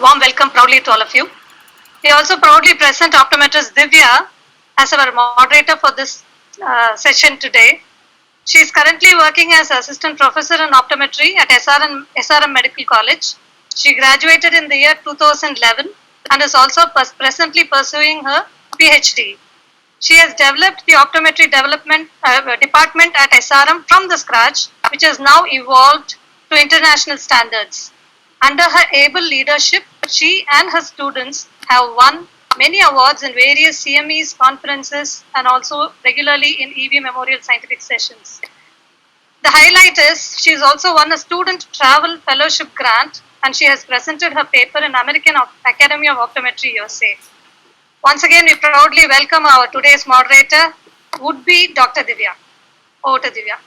Warm welcome proudly to all of you. We also proudly present optometrist Divya as our moderator for this session today. She is currently working as assistant professor in optometry at SRM Medical College. She graduated in the year 2011 and is also presently pursuing her PhD. She has developed the optometry department at SRM from the scratch, which has now evolved to international standards. Under her able leadership, she and her students have won many awards in various CMEs, conferences, and also regularly in EV Memorial Scientific Sessions. The highlight is she has also won a student travel fellowship grant, and she has presented her paper in American Academy of Optometry USA. Once again, we proudly welcome our today's moderator, would be Dr. Divya. Over to Divya.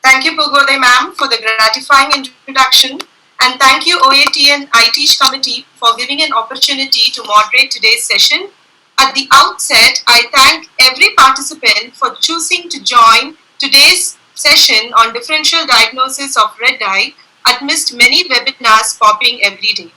Thank you, Pugode ma'am, for the gratifying introduction. And thank you, OATN ITeach Committee, for giving an opportunity to moderate today's session. At the outset, I thank every participant for choosing to join today's session on differential diagnosis of red eye amidst many webinars popping every day.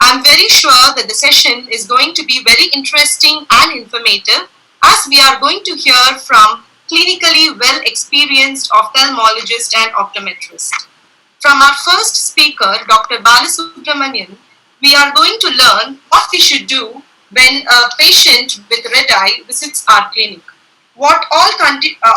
I'm very sure that the session is going to be very interesting and informative, as we are going to hear from clinically well experienced ophthalmologist and optometrist. From our first speaker, Dr. Balasubramaniam, we are going to learn what we should do when a patient with red eye visits our clinic. What all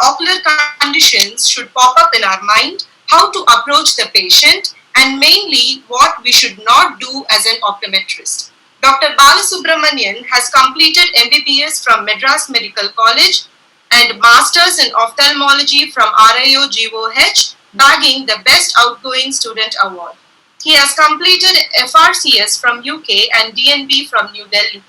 ocular conditions should pop up in our mind, how to approach the patient, and mainly what we should not do as an optometrist. Dr. Balasubramaniam has completed MBBS from Madras Medical College and Masters in Ophthalmology from RIO GOH, bagging the Best Outgoing Student Award. He has completed FRCS from UK and DNB from New Delhi.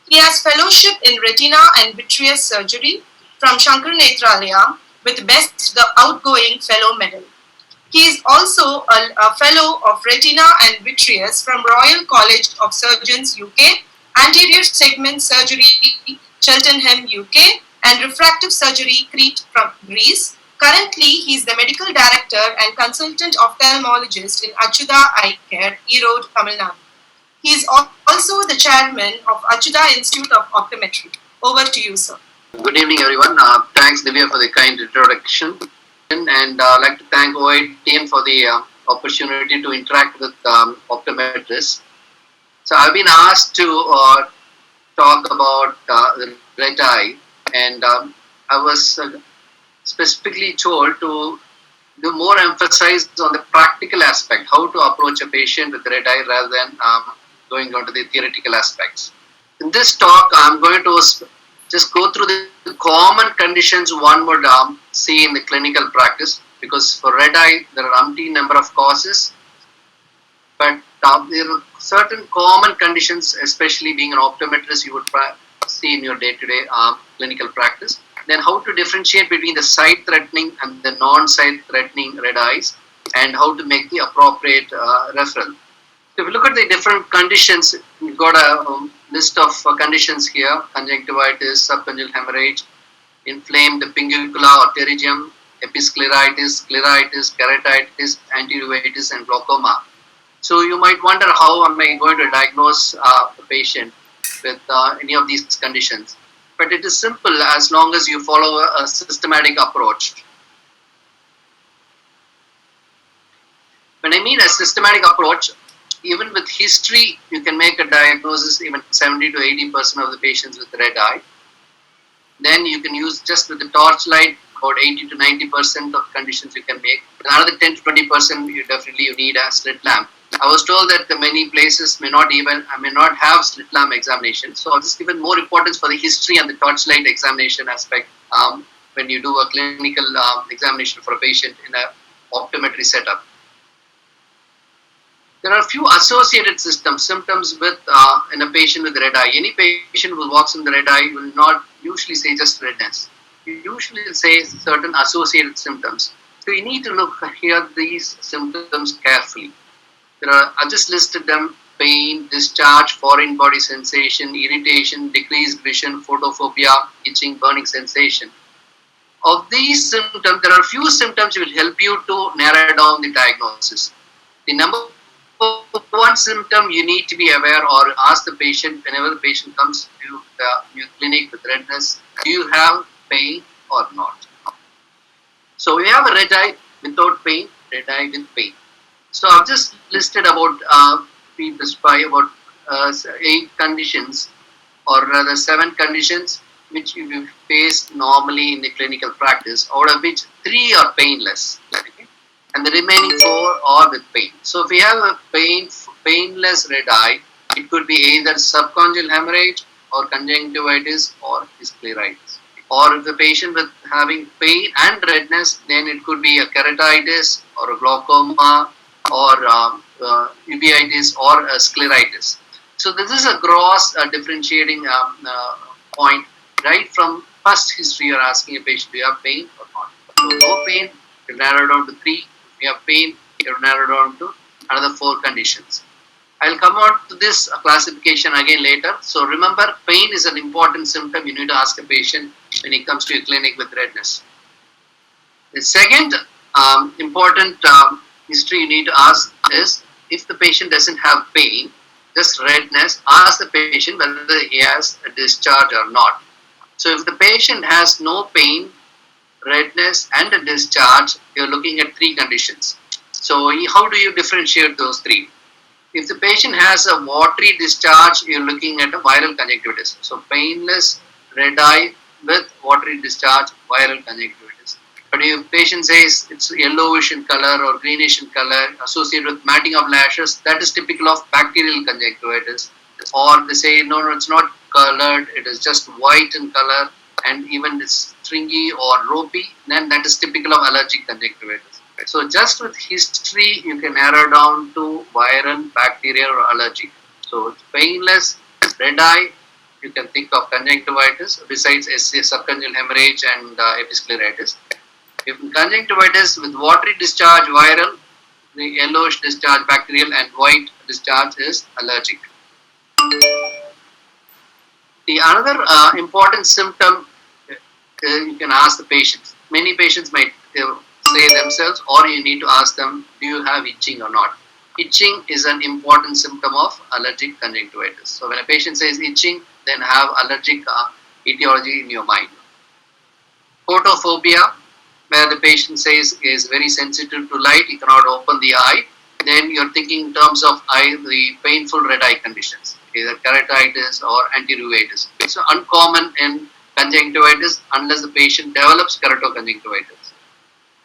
He has fellowship in Retina and Vitreous Surgery from Shankar Nethralaya with Best the Outgoing Fellow Medal. He is also a Fellow of Retina and Vitreous from Royal College of Surgeons UK, Anterior Segment Surgery Cheltenham UK, and Refractive Surgery Crete from Greece. Currently, he is the Medical Director and Consultant Ophthalmologist in Achyuta Eye Care, Erode, Tamil Nadu. He is also the Chairman of Achyuta Institute of Optometry. Over to you, sir. Good evening, everyone. Thanks, Divya, for the kind introduction. And I'd like to thank OATN for the opportunity to interact with optometrists. So I've been asked to talk about the red eye, and I was specifically told to do more emphasis on the practical aspect, how to approach a patient with red eye rather than going on to the theoretical aspects. In this talk, I'm going to just go through the common conditions one would see in the clinical practice, because for red eye, there are umpteen number of causes, but there are certain common conditions, especially being an optometrist, you would see in your day-to-day clinical practice. Then how to differentiate between the sight-threatening and the non-sight-threatening red eyes, and how to make the appropriate referral. So if you look at the different conditions, we've got a list of conditions here: conjunctivitis, subconjugal hemorrhage, inflamed pinguicula or pterygium, episcleritis, scleritis, keratitis, anteuveitis, and glaucoma. So you might wonder, how am I going to diagnose a patient with any of these conditions? But it is simple as long as you follow a systematic approach. When I mean a systematic approach, even with history, you can make a diagnosis even 70 to 80% of the patients with red eye. Then you can use just with the torchlight, about 80 to 90% of conditions you can make. Another 10 to 20%, you need a slit lamp. I was told that many places may not have slit lamp examination. So I'll just given more importance for the history and the torchlight examination aspect when you do a clinical examination for a patient in an optometry setup. There are a few associated symptoms with in a patient with red eye. Any patient who walks in the red eye will not usually say just redness. You usually say certain associated symptoms. So you need to hear these symptoms carefully. I just listed them: pain, discharge, foreign body sensation, irritation, decreased vision, photophobia, itching, burning sensation. Of these symptoms, there are a few symptoms which will help you to narrow down the diagnosis. The number one symptom you need to be aware or ask the patient whenever the patient comes to your clinic with redness, do you have pain or not? So we have a red eye without pain, red eye with pain. So I've just listed about about 8 conditions, or rather 7 conditions, which you face normally in the clinical practice, out of which 3 are painless, okay? And the remaining 4 are with pain. So if we have a painless red eye, it could be either subconjugal hemorrhage or conjunctivitis or scleritis. Or if the patient with having pain and redness, then it could be a keratitis or a glaucoma or uveitis or a scleritis. So this is a gross differentiating point. Right from first history, you're asking a patient, do you have pain or not? So no pain, you narrow down to 3. If you have pain, you narrow down to another 4 conditions. I'll come out to this classification again later. So remember, pain is an important symptom you need to ask a patient when he comes to your clinic with redness. The second important history you need to ask is, if the patient doesn't have pain, just redness, ask the patient whether he has a discharge or not. So if the patient has no pain, redness and a discharge, you're looking at 3 conditions. So how do you differentiate those 3? If the patient has a watery discharge, you're looking at a viral conjunctivitis. So painless red eye with watery discharge, viral conjunctivitis. But if the patient says it's yellowish in color or greenish in color associated with matting of lashes, that is typical of bacterial conjunctivitis. Or they say, no, it's not colored, it is just white in color and even it's stringy or ropey, then that is typical of allergic conjunctivitis. So just with history, you can narrow down to viral, bacterial or allergic. So it's painless, red eye, you can think of conjunctivitis besides subconjugal hemorrhage and episcleritis. If conjunctivitis with watery discharge, viral, the yellowish discharge, bacterial, and white discharge is allergic. The another important symptom you can ask the patients. Many patients might say themselves, or you need to ask them, do you have itching or not? Itching is an important symptom of allergic conjunctivitis. So when a patient says itching, then have allergic etiology in your mind. Photophobia, where the patient says he is very sensitive to light, he cannot open the eye, then you're thinking in terms of the painful red eye conditions, either keratitis or anteruveitis. It's uncommon in conjunctivitis unless the patient develops keratoconjunctivitis.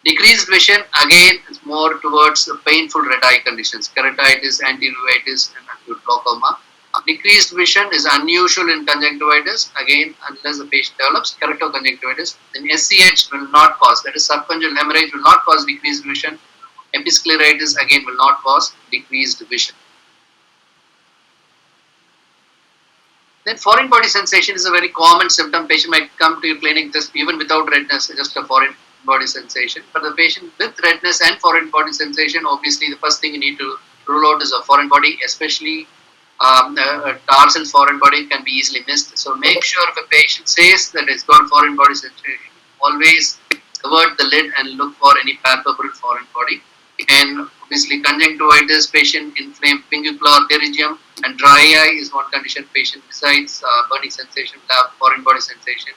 Decreased vision, again, is more towards the painful red eye conditions, keratitis, anteruveitis, and acute glaucoma. Decreased vision is unusual in conjunctivitis, again, unless the patient develops keratoconjunctivitis. Then SCH will not cause, that is subconjugal hemorrhage will not cause decreased vision. Episcleritis, again, will not cause decreased vision. Then foreign body sensation is a very common symptom. Patient might come to your clinic just even without redness, just a foreign body sensation. But the patient with redness and foreign body sensation, obviously the first thing you need to rule out is a foreign body, especially a tarsal foreign body can be easily missed. So make sure if a patient says that it's got foreign body sensation, always avert the lid and look for any palpable foreign body. And obviously conjunctivitis, patient inflamed pingular pterygium, and dry eye is one condition. Patient besides burning sensation will have foreign body sensation,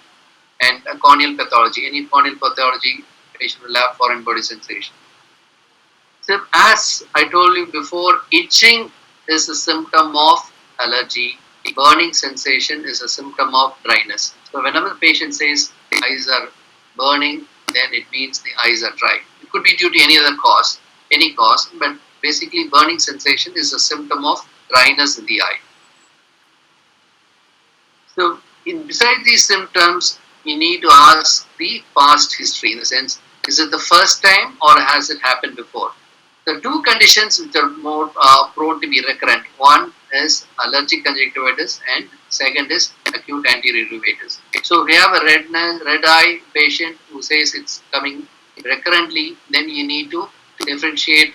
and a corneal pathology. Any corneal pathology, patient will have foreign body sensation. So as I told you before, itching is a symptom of allergy. Burning sensation is a symptom of dryness. So whenever the patient says the eyes are burning, then it means the eyes are dry. It could be due to any other cause, but basically burning sensation is a symptom of dryness in the eye. So besides these symptoms, you need to ask the past history, in the sense, is it the first time or has it happened before? The 2 conditions which are more prone to be recurrent, one is allergic conjunctivitis and second is acute anterior uveitis. So if you have a red eye patient who says it's coming recurrently, then you need to differentiate,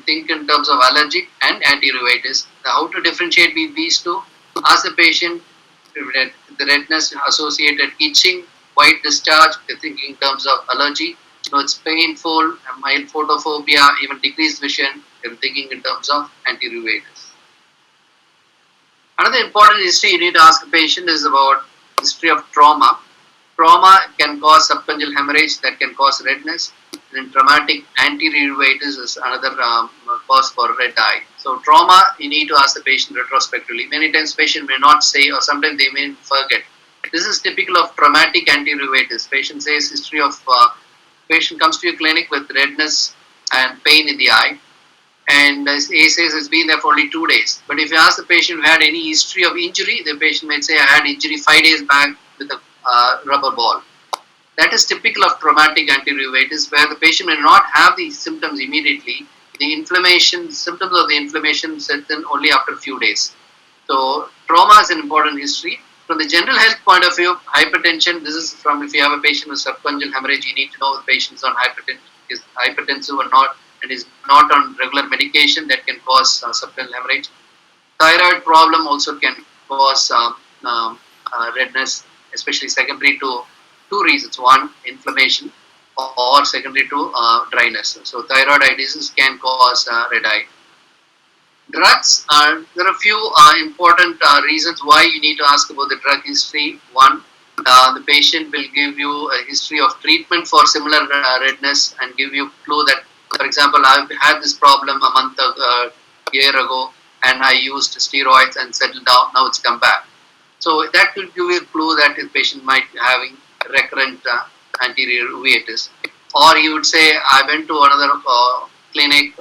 think in terms of allergic and anterior uveitis. How to differentiate between these 2? Ask the patient the redness associated itching, white discharge, thinking in terms of allergy. So it's painful, mild photophobia, even decreased vision, We're thinking in terms of anterior uveitis. Another important history you need to ask a patient is about history of trauma. Trauma can cause subconjugal hemorrhage that can cause redness, and traumatic anterior uveitis is another cause for red eye. So trauma, you need to ask the patient retrospectively. Many times patient may not say, or sometimes they may forget. This is typical of traumatic anterior uveitis. Patient says history of patient comes to your clinic with redness and pain in the eye, and he says it's been there for only 2 days. But if you ask the patient if he had any history of injury, the patient might say I had injury 5 days back with a rubber ball. That is typical of traumatic anterior uveitis, where the patient may not have these symptoms immediately. The symptoms of the inflammation set in only after a few days. So trauma is an important history. From the general health point of view, hypertension, this is from if you have a patient with subconjugal hemorrhage, you need to know if the patient is on is hypertensive or not, and is not on regular medication that can cause subconjugal hemorrhage. Thyroid problem also can cause redness, especially secondary to 2 reasons. One, inflammation, or secondary to dryness. So thyroiditis can cause red eye. Drugs, there are a few important reasons why you need to ask about the drug history. One, the patient will give you a history of treatment for similar redness and give you a clue that, for example, I've had this problem a year ago, and I used steroids and settled down, now it's come back. So that will give you a clue that the patient might be having recurrent anterior uveitis. Or you would say, I went to another clinic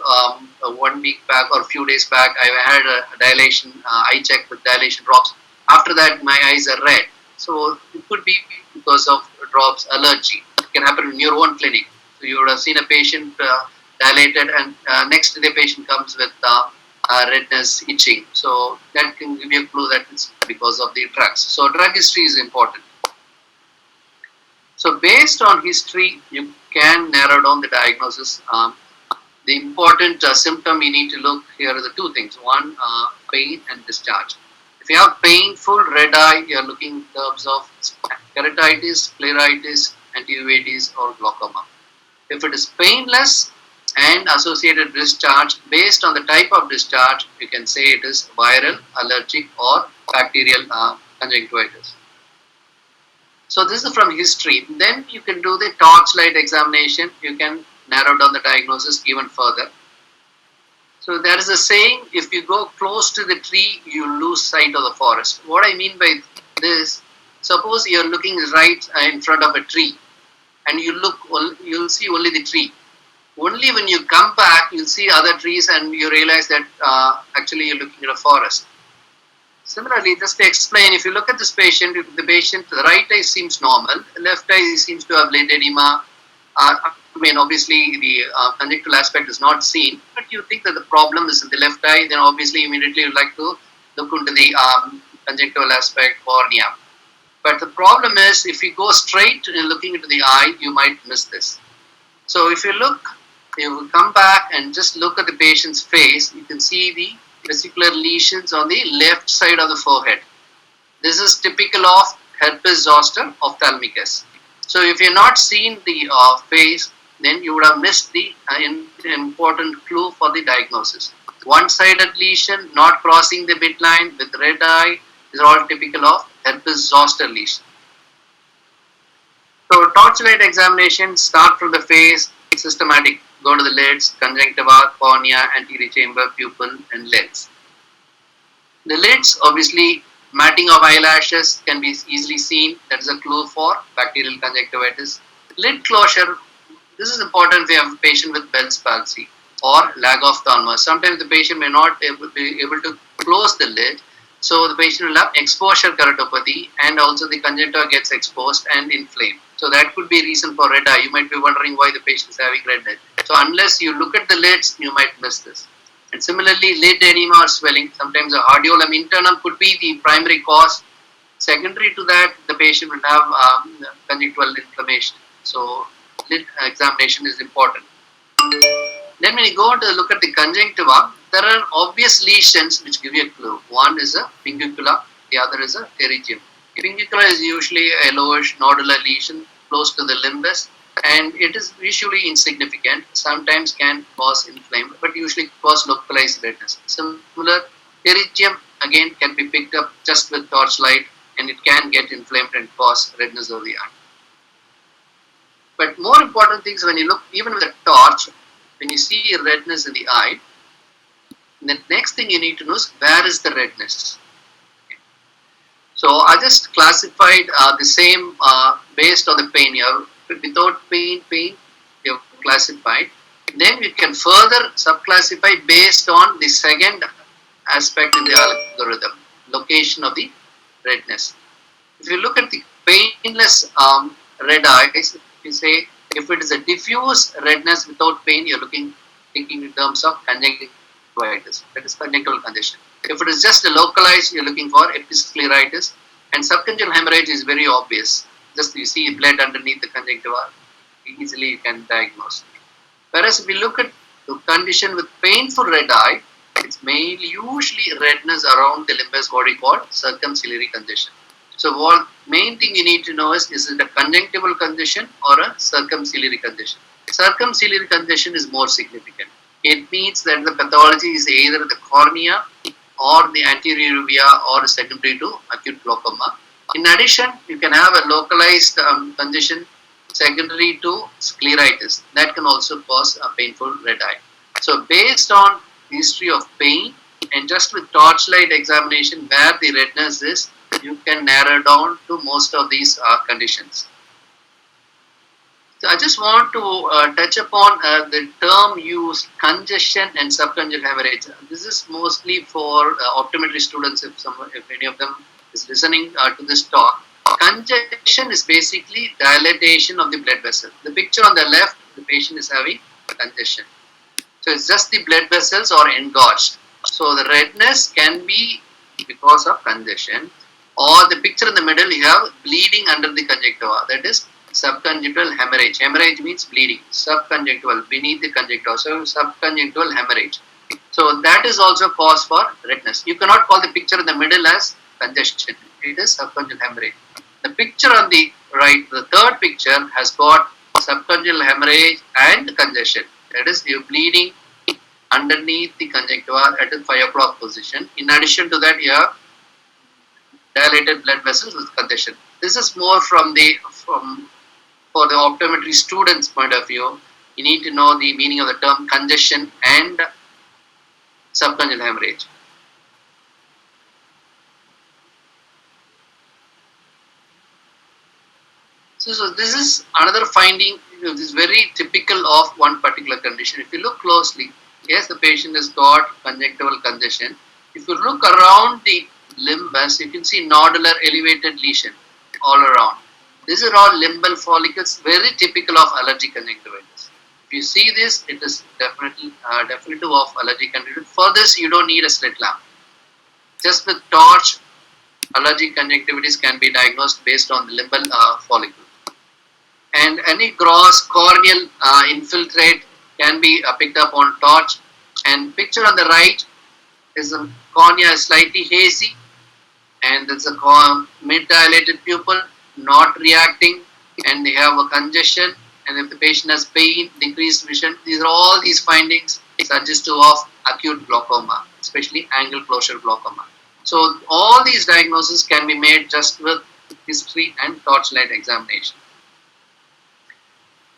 1 week back or a few days back, I had a dilation, eye check with dilation drops. After that, my eyes are red. So it could be because of drops allergy. It can happen in your own clinic. So you would have seen a patient dilated, and next day the patient comes with redness, itching. So that can give you a clue that it's because of the drugs. So drug history is important. So based on history, you can narrow down the diagnosis. The important symptom you need to look here are the 2 things. One, pain and discharge. If you have painful red eye, you are looking in terms of keratitis, scleritis, antiuveitis, or glaucoma. If it is painless and associated discharge, based on the type of discharge, you can say it is viral, allergic, or bacterial conjunctivitis. So this is from history. Then you can do the torchlight examination. You can narrow down the diagnosis even further. So there is a saying, if you go close to the tree, you lose sight of the forest. What I mean by this, suppose you are looking right in front of a tree, and you'll see only the tree. Only when you come back, you'll see other trees, and you realize that actually you're looking at a forest. Similarly, just to explain, if you look at this patient, the right eye seems normal, the left eye seems to have lid edema. Obviously the conjunctival aspect is not seen, but you think that the problem is in the left eye, then obviously immediately you'd like to look into the conjunctival aspect, cornea. But the problem is, if you go straight looking into the eye, you might miss this. So if you will come back and just look at the patient's face, you can see the vesicular lesions on the left side of the forehead. This is typical of herpes zoster ophthalmicus. So if you're not seen the face, then you would have missed the important clue for the diagnosis. One-sided lesion, not crossing the midline with red eye, these are all typical of herpes zoster lesion. So torchlight examination, start from the face, systematic, go to the lids, conjunctiva, cornea, anterior chamber, pupil, and lens. The lids, obviously, matting of eyelashes can be easily seen. That is a clue for bacterial conjunctivitis. Lid closure, this is important if you have a patient with Bell's palsy or lag of thalamus. Sometimes the patient may not be able to close the lid, so the patient will have exposure keratopathy, and also the conjunctiva gets exposed and inflamed. So that could be a reason for red eye. You might be wondering why the patient is having redness. So unless you look at the lids, you might miss this. And similarly, lid edema or swelling, sometimes a hordeolum internal could be the primary cause. Secondary to that, the patient will have conjunctival inflammation. So lid examination is important. Then when you go on to look at the conjunctiva, there are obvious lesions which give you a clue. One is a pincuscula, the other is a pterygium. Pincuscula is usually a yellowish nodular lesion close to the limbus. and it is usually insignificant. Sometimes can cause inflamed, but usually cause localized redness. Similar, pterygium again can be picked up just with torchlight, and it can get inflamed and cause redness of the eye. But more important things, when you look even with a torch, when you see redness in the eye, the next thing you need to know is where is the redness. So I just classified the same based on the pain. Without pain, you have classified. Then you can further subclassify based on the second aspect in the algorithm, location of the redness. If you look at the painless red eyes, you say if it is a diffuse redness without pain, you're thinking in terms of conjunctivitis, that is conjunctival congestion. If it is just a localized, you're looking for episcleritis, and subconjunctival hemorrhage is very obvious. Just you see blood underneath the conjunctiva, easily you can diagnose. Whereas if we look at the condition with painful red eye, it's mainly usually redness around the limbus, what we call circumciliary congestion. So what main thing you need to know is it a conjunctival congestion or a circumciliary congestion? Circumciliary congestion is more significant. It means that the pathology is either the cornea or the anterior uvea or secondary to acute glaucoma. In addition, you can have a localized congestion secondary to scleritis. That can also cause a painful red eye. So based on history of pain and just with torchlight examination where the redness is, you can narrow down to most of these conditions. So I just want to touch upon the term used, congestion and subconjunctival hemorrhage. This is mostly for optometry students, if any of them is listening to this talk. Congestion is basically dilatation of the blood vessel. The picture on the left, the patient is having congestion. So it's just the blood vessels are engorged. So the redness can be because of congestion, or the picture in the middle, you have bleeding under the conjunctiva. That is subconjunctival hemorrhage. Hemorrhage means bleeding. Subconjunctival, beneath the conjunctiva. So subconjunctival hemorrhage. So that is also cause for redness. You cannot call the picture in the middle as congestion. It is subconjunctival hemorrhage. The picture on the right, the third picture, has got subconjunctival hemorrhage and congestion. That is, you bleeding underneath the conjunctiva at the 5 o'clock position. In addition to that, you have dilated blood vessels with congestion. This is more for the optometry students' point of view. You need to know the meaning of the term congestion and subconjunctival hemorrhage. So this is another finding. This is very typical of one particular condition. If you look closely, yes, the patient has got conjunctival congestion. If you look around the limbus, you can see nodular elevated lesion all around. These are all limbal follicles, very typical of allergic conjunctivitis. If you see this, it is definitely definitive of allergic conjunctivitis. For this, you don't need a slit lamp. Just with torch, allergic conjunctivitis can be diagnosed based on the limbal follicle. And any gross corneal infiltrate can be picked up on torch. And picture on the right is the cornea is slightly hazy, and there's a mid-dilated pupil not reacting, and they have a congestion. And if the patient has pain, decreased vision, these findings suggestive of acute glaucoma, especially angle closure glaucoma. So all these diagnoses can be made just with history and torchlight examination.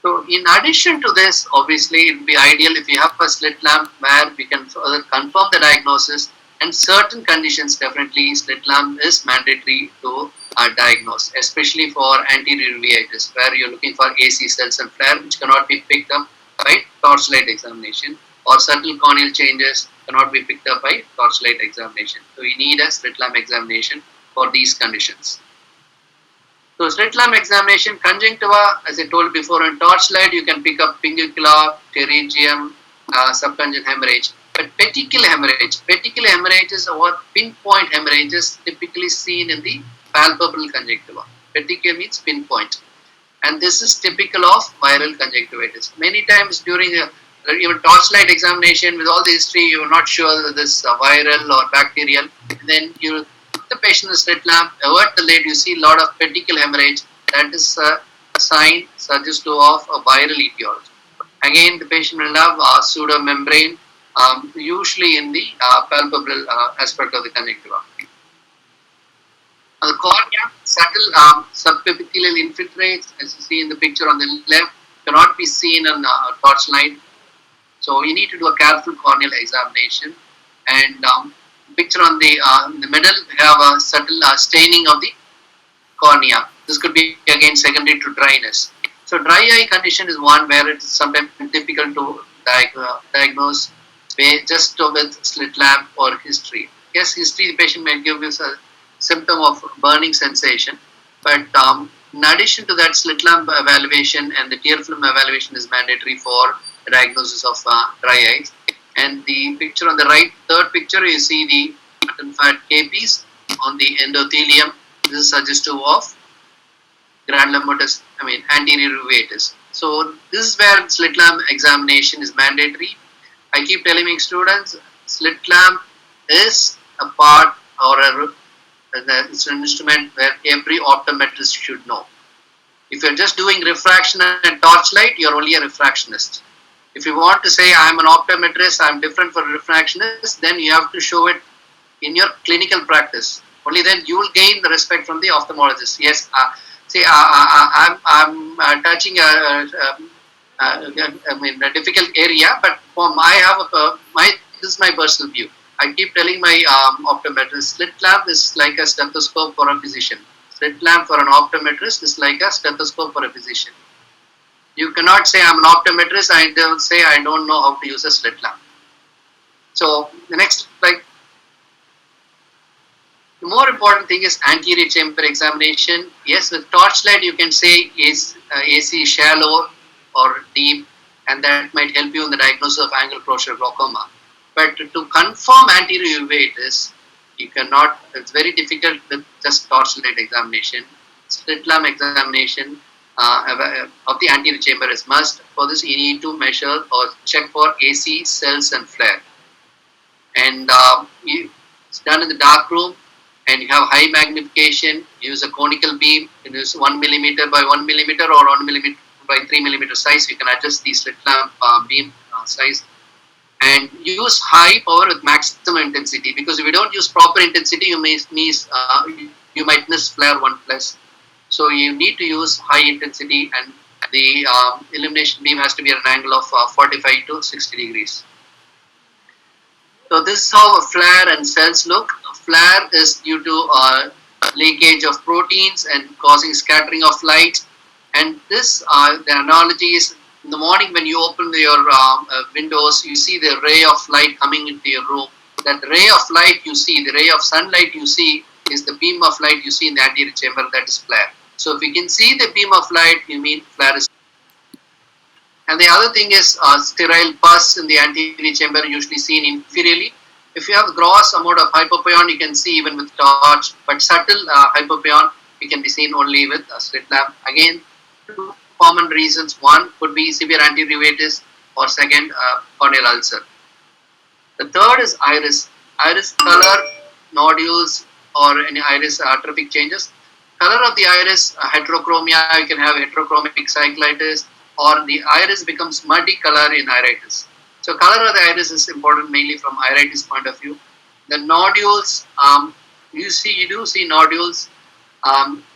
So in addition to this, obviously it would be ideal if you have a slit lamp where we can further confirm the diagnosis, and certain conditions definitely slit lamp is mandatory to diagnose, especially for anterior uveitis where you're looking for AC cells and flare which cannot be picked up by torchlight examination, or subtle corneal changes cannot be picked up by torchlight examination. So you need a slit lamp examination for these conditions. So slit lamp examination, conjunctiva, as I told before, in torchlight you can pick up pinguicula, pterygium, subconjunctival hemorrhage. But petechial hemorrhage is or pinpoint hemorrhages typically seen in the palpable conjunctiva. Petechial means pinpoint, and this is typical of viral conjunctivitis. Many times during even torchlight examination with all the history, you are not sure whether this is viral or bacterial. Then you the patient is slit lamp, avert the lid, you see a lot of petechial hemorrhage. That is sign suggestive of a viral etiology. Again, the patient will have a pseudomembrane, usually in the palpebral aspect of the conjunctiva. The cornea, subtle subepithelial infiltrates, as you see in the picture on the left, cannot be seen on torchlight. So you need to do a careful corneal examination. And picture on the middle have a subtle staining of the cornea. This could be again secondary to dryness. So dry eye condition is one where it is sometimes difficult to diagnose just with slit lamp or history. Yes, history, the patient may give us a symptom of burning sensation, but in addition to that, slit lamp evaluation and the tear film evaluation is mandatory for the diagnosis of dry eyes. And the picture on the right, third picture, you see the mutton fat capies on the endothelium. This is suggestive of granulomatous, anterior uveitis. So this is where slit lamp examination is mandatory. I keep telling my students, slit lamp is a part or it's an instrument where every optometrist should know. If you're just doing refraction and torchlight, you're only a refractionist. If you want to say I'm an optometrist, I'm different from a refractionist, then you have to show it in your clinical practice. Only then you will gain the respect from the ophthalmologist. Yes, I'm touching a difficult area, but this is my personal view. I keep telling my optometrist, slit lamp is like a stethoscope for a physician. Slit lamp for an optometrist is like a stethoscope for a physician. You cannot say I'm an optometrist, I don't say I don't know how to use a slit lamp. So the next slide. The more important thing is anterior chamber examination. Yes, with torchlight you can say is AC shallow or deep, and that might help you in the diagnosis of angle closure glaucoma. But to confirm anterior uveitis, you cannot. It's very difficult with just torchlight examination. Slit lamp examination of the anterior chamber is must. For this, you need to measure or check for AC cells and flare. And it's done in the dark room, and you have high magnification. Use a conical beam. You can use 1 millimeter by 1 millimeter or 1 millimeter by 3 millimeter size. You can adjust the slit lamp beam size. And use high power with maximum intensity, because if you don't use proper intensity, you might miss flare 1 plus. So you need to use high intensity, and the illumination beam has to be at an angle of 45 to 60 degrees. So this is how a flare and cells look. A flare is due to leakage of proteins and causing scattering of light. And this, the analogy is, in the morning when you open your windows, you see the ray of light coming into your room. That ray of light you see, the ray of sunlight you see, is the beam of light you see in the anterior chamber, that is flare. So if you can see the beam of light, you mean flare is. And the other thing is sterile pus in the anterior chamber, usually seen inferiorly. If you have gross amount of hypopyon, you can see even with torch, but subtle hypopyon, you can be seen only with a slit lamp. Again, two common reasons. One could be severe anterior uveitis, or second, corneal ulcer. The third is iris. Iris color, nodules, or any iris atrophic changes. Color of the iris, heterochromia, you can have heterochromic cyclitis, or the iris becomes muddy color in iritis. So color of the iris is important mainly from iritis point of view. The nodules, you do see nodules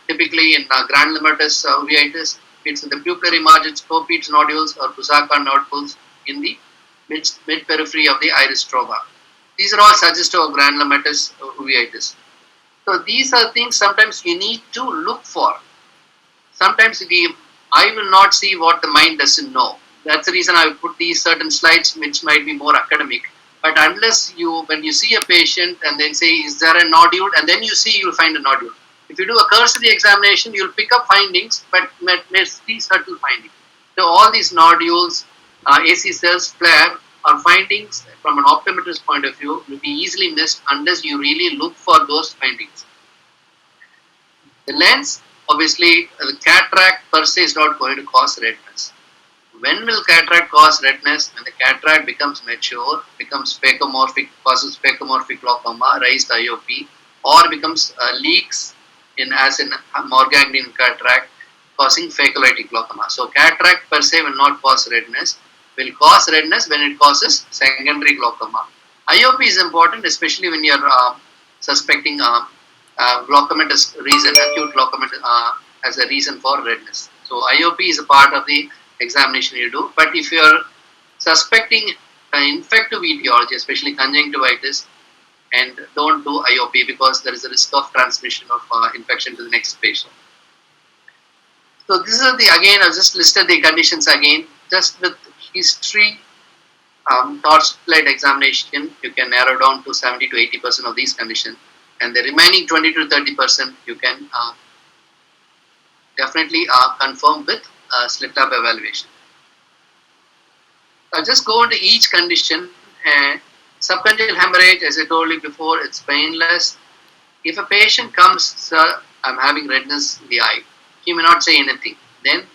typically in granulomatous uveitis. It's in the pupillary margins, Copete's nodules or Busaka nodules in the mid periphery of the iris stroma. These are all suggestive of granulomatous uveitis. So these are things sometimes you need to look for. Sometimes the eye will not see what the mind doesn't know. That's the reason I put these certain slides which might be more academic. But unless when you see a patient and then say, is there a nodule? And then you see, you'll find a nodule. If you do a cursory examination, you'll pick up findings, but may see subtle findings. So all these nodules, AC cells, flare, are findings from an optometrist point of view will be easily missed unless you really look for those findings. The lens, obviously, the cataract per se is not going to cause redness. When will cataract cause redness? When the cataract becomes mature, becomes phakomorphic, causes phakomorphic glaucoma, raised IOP, or becomes leaks as in Morgagnian cataract, causing phacolytic glaucoma. So cataract per se will not cause redness, will cause redness when it causes secondary glaucoma. IOP is important, especially when you are suspecting glaucomatous reason, acute glaucomatous as a reason for redness. So IOP is a part of the examination you do. But if you are suspecting infective etiology, especially conjunctivitis, and don't do IOP because there is a risk of transmission of infection to the next patient. So this is again, I just listed the conditions again, just with history, torchlight examination, you can narrow down to 70 to 80% of these conditions, and the remaining 20 to 30% you can definitely confirm with slit lamp evaluation. I'll just go into each condition. Subconjunctival hemorrhage, as I told you before, it's painless. If a patient comes, sir, I'm having redness in the eye, he may not say anything. Then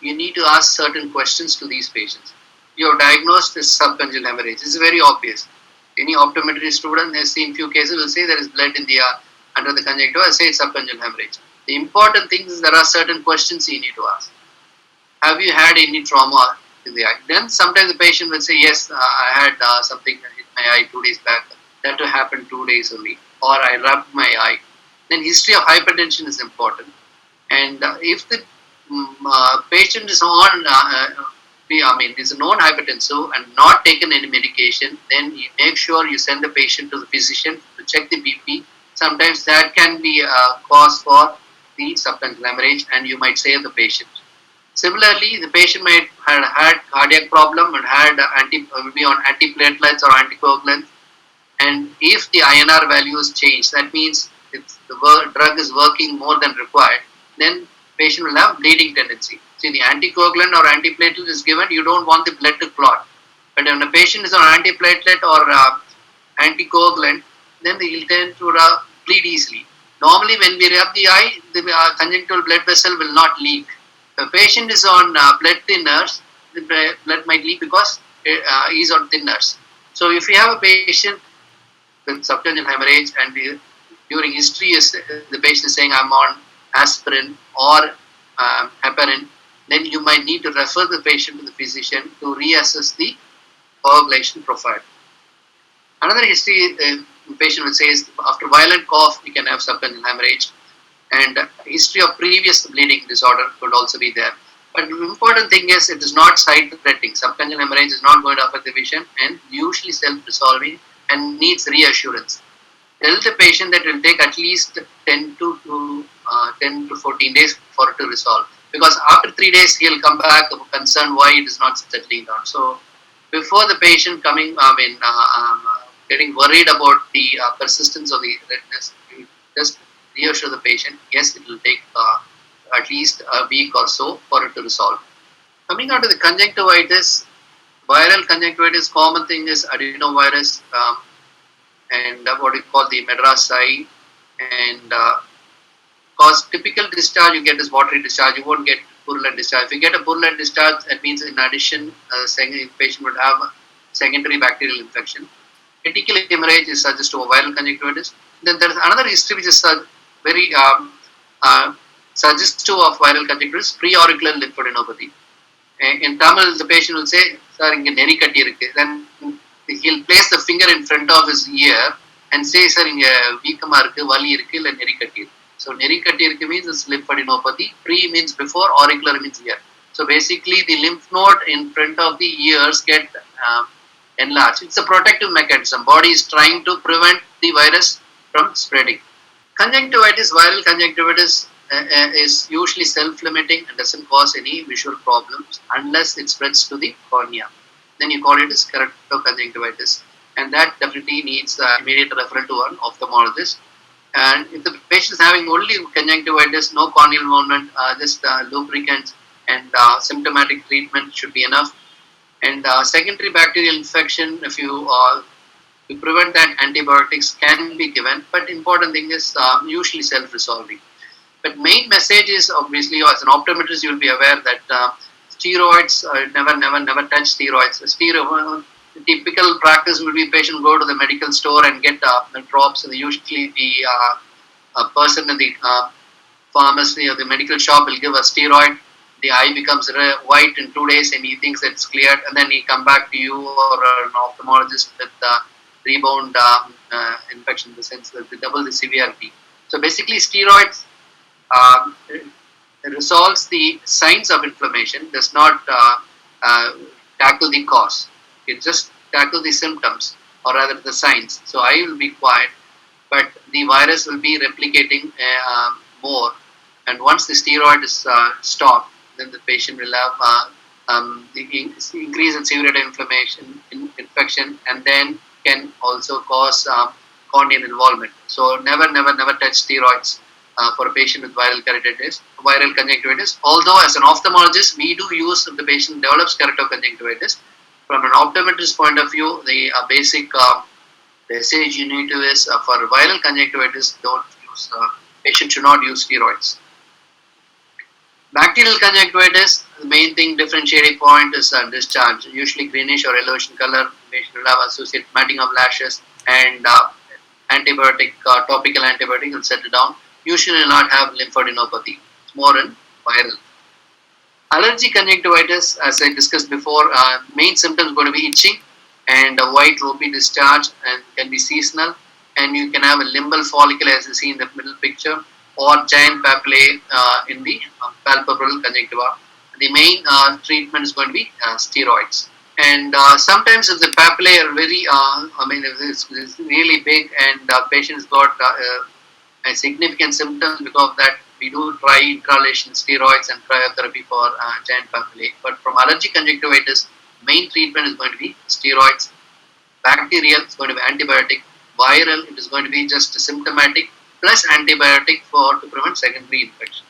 you need to ask certain questions to these patients. You have diagnosed this subconjunctival hemorrhage. It's very obvious. Any optometry student has seen few cases will say there is blood in the under the conjunctiva. I say it's subconjunctival hemorrhage. The important thing is there are certain questions you need to ask. Have you had any trauma in the eye? Then sometimes the patient will say, yes, I had something in my eye 2 days back. That will happen 2 days only. Or I rubbed my eye. Then history of hypertension is important. And if the patient is on, is a known hypertensive and not taken any medication, then you make sure you send the patient to the physician to check the BP. Sometimes that can be a cause for the subconjunctival hemorrhage, and you might save the patient. Similarly, the patient might have had cardiac problem and had maybe on antiplatelets or anticoagulants, and if the INR values change, that means if the drug is working more than required, then patient will have bleeding tendency. See, the anticoagulant or antiplatelet is given, you don't want the blood to clot. But when a patient is on antiplatelet or anticoagulant, then they will tend to bleed easily. Normally, when we rub the eye, the conjunctival blood vessel will not leak. If a patient is on blood thinners, the blood might leak because he is on thinners. So, if you have a patient with subconjunctival hemorrhage and during history the patient is saying I'm on aspirin or heparin, then you might need to refer the patient to the physician to reassess the coagulation profile. Another history the patient will say is after violent cough you can have subconjunctival hemorrhage, and history of previous bleeding disorder could also be there. But the important thing is it is not sight-threatening. Subconjunctival hemorrhage is not going to affect the vision and usually self-resolving and needs reassurance. Tell the patient that it will take at least 10 to 14 days for it to resolve. Because after 3 days, he'll come back concerned why it is not settling down. So, before the patient getting worried about the persistence of the redness, you just reassure the patient, yes, it will take at least a week or so for it to resolve. Coming on to the conjunctivitis, viral conjunctivitis, common thing is adenovirus and what we call the Madras-I, and cause typical discharge you get is watery discharge, you won't get purulent discharge. If you get a purulent discharge, that means in addition, the patient would have secondary bacterial infection. Reticular hemorrhage is suggestive of viral conjunctivitis. Then there is another history which is very suggestive of viral conjunctivitis, pre-auricular lymphadenopathy. In Tamil, the patient will say, sir, inge neri katti irukku. Then he'll place the finger in front of his ear and say, sir, inge veekama irukku, vali irukku, illa neri katti irukku. So, neri katti irukku means it's lymphadenopathy. Pre means before, auricular means ear. So, basically, the lymph node in front of the ears get enlarged. It's a protective mechanism. Body is trying to prevent the virus from spreading. Conjunctivitis, viral conjunctivitis is usually self-limiting and doesn't cause any visual problems unless it spreads to the cornea. Then you call it as keratoconjunctivitis, and that definitely needs immediate referral to an ophthalmologist. And if the patient is having only conjunctivitis, no corneal movement, just lubricants and symptomatic treatment should be enough. And secondary bacterial infection, if you prevent that, antibiotics can be given, but important thing is usually self-resolving. But main message is obviously, as an optometrist, you will be aware that steroids, never touch steroids. Typical practice will be patient go to the medical store and get the drops, and usually the person in the pharmacy or the medical shop will give a steroid. The eye becomes white in 2 days, and he thinks it's cleared, and then he come back to you or an ophthalmologist with rebound infection, in the sense that they double the severity. So basically, steroids um, resolves the signs of inflammation, does not tackle the cause. It just tackle the symptoms, or rather the signs. So eye will be quiet, but the virus will be replicating more. And once the steroid is stopped, then the patient will have the increase in severity of inflammation, infection, and then can also cause corneal involvement. So never touch steroids for a patient with viral conjunctivitis. Although as an ophthalmologist, we do use if the patient develops keratoconjunctivitis. From an optometrist point of view, the basic message you need to is for viral conjunctivitis, don't use. Patient should not use steroids. Bacterial conjunctivitis, the main thing differentiating point is discharge, usually greenish or yellowish in color. Patient will have associated matting of lashes, and antibiotic, topical antibiotic will settle down. Usually will not have lymphadenopathy. It's more in viral. Allergic conjunctivitis, as I discussed before, main symptoms going to be itching and a white ropey discharge, and can be seasonal. And you can have a limbal follicle, as you see in the middle picture, or giant papillae in the palpebral conjunctiva. The main treatment is going to be steroids. And sometimes if the papillae are very, if it's really big and patient's got a significant symptoms, because of that we do try intralesion steroids and cryotherapy for giant papillae. But from allergic conjunctivitis, main treatment is going to be steroids. Bacterial is going to be antibiotic. Viral, it is going to be just symptomatic plus antibiotic to prevent secondary infection.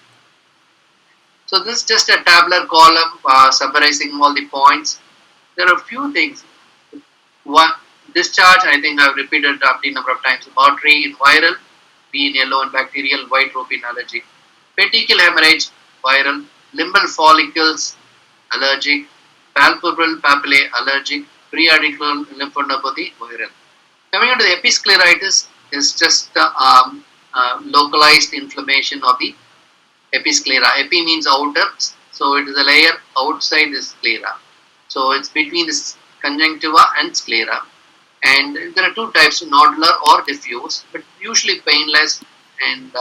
So this is just a tabular column summarizing all the points. There are a few things. One, discharge, I think I've repeated a number of times. Watery in viral, B in yellow, and bacterial, white ropey in allergic. Petechial hemorrhage, viral. Limbal follicles, allergic. Palpebral papillae, allergic. Preauricular lymphadenopathy, viral. Coming on to the episcleritis, is just localized inflammation of the episclera. Epi means outer, so it is a layer outside the sclera. So it's between this conjunctiva and sclera. And there are two types, nodular or diffuse, but usually painless and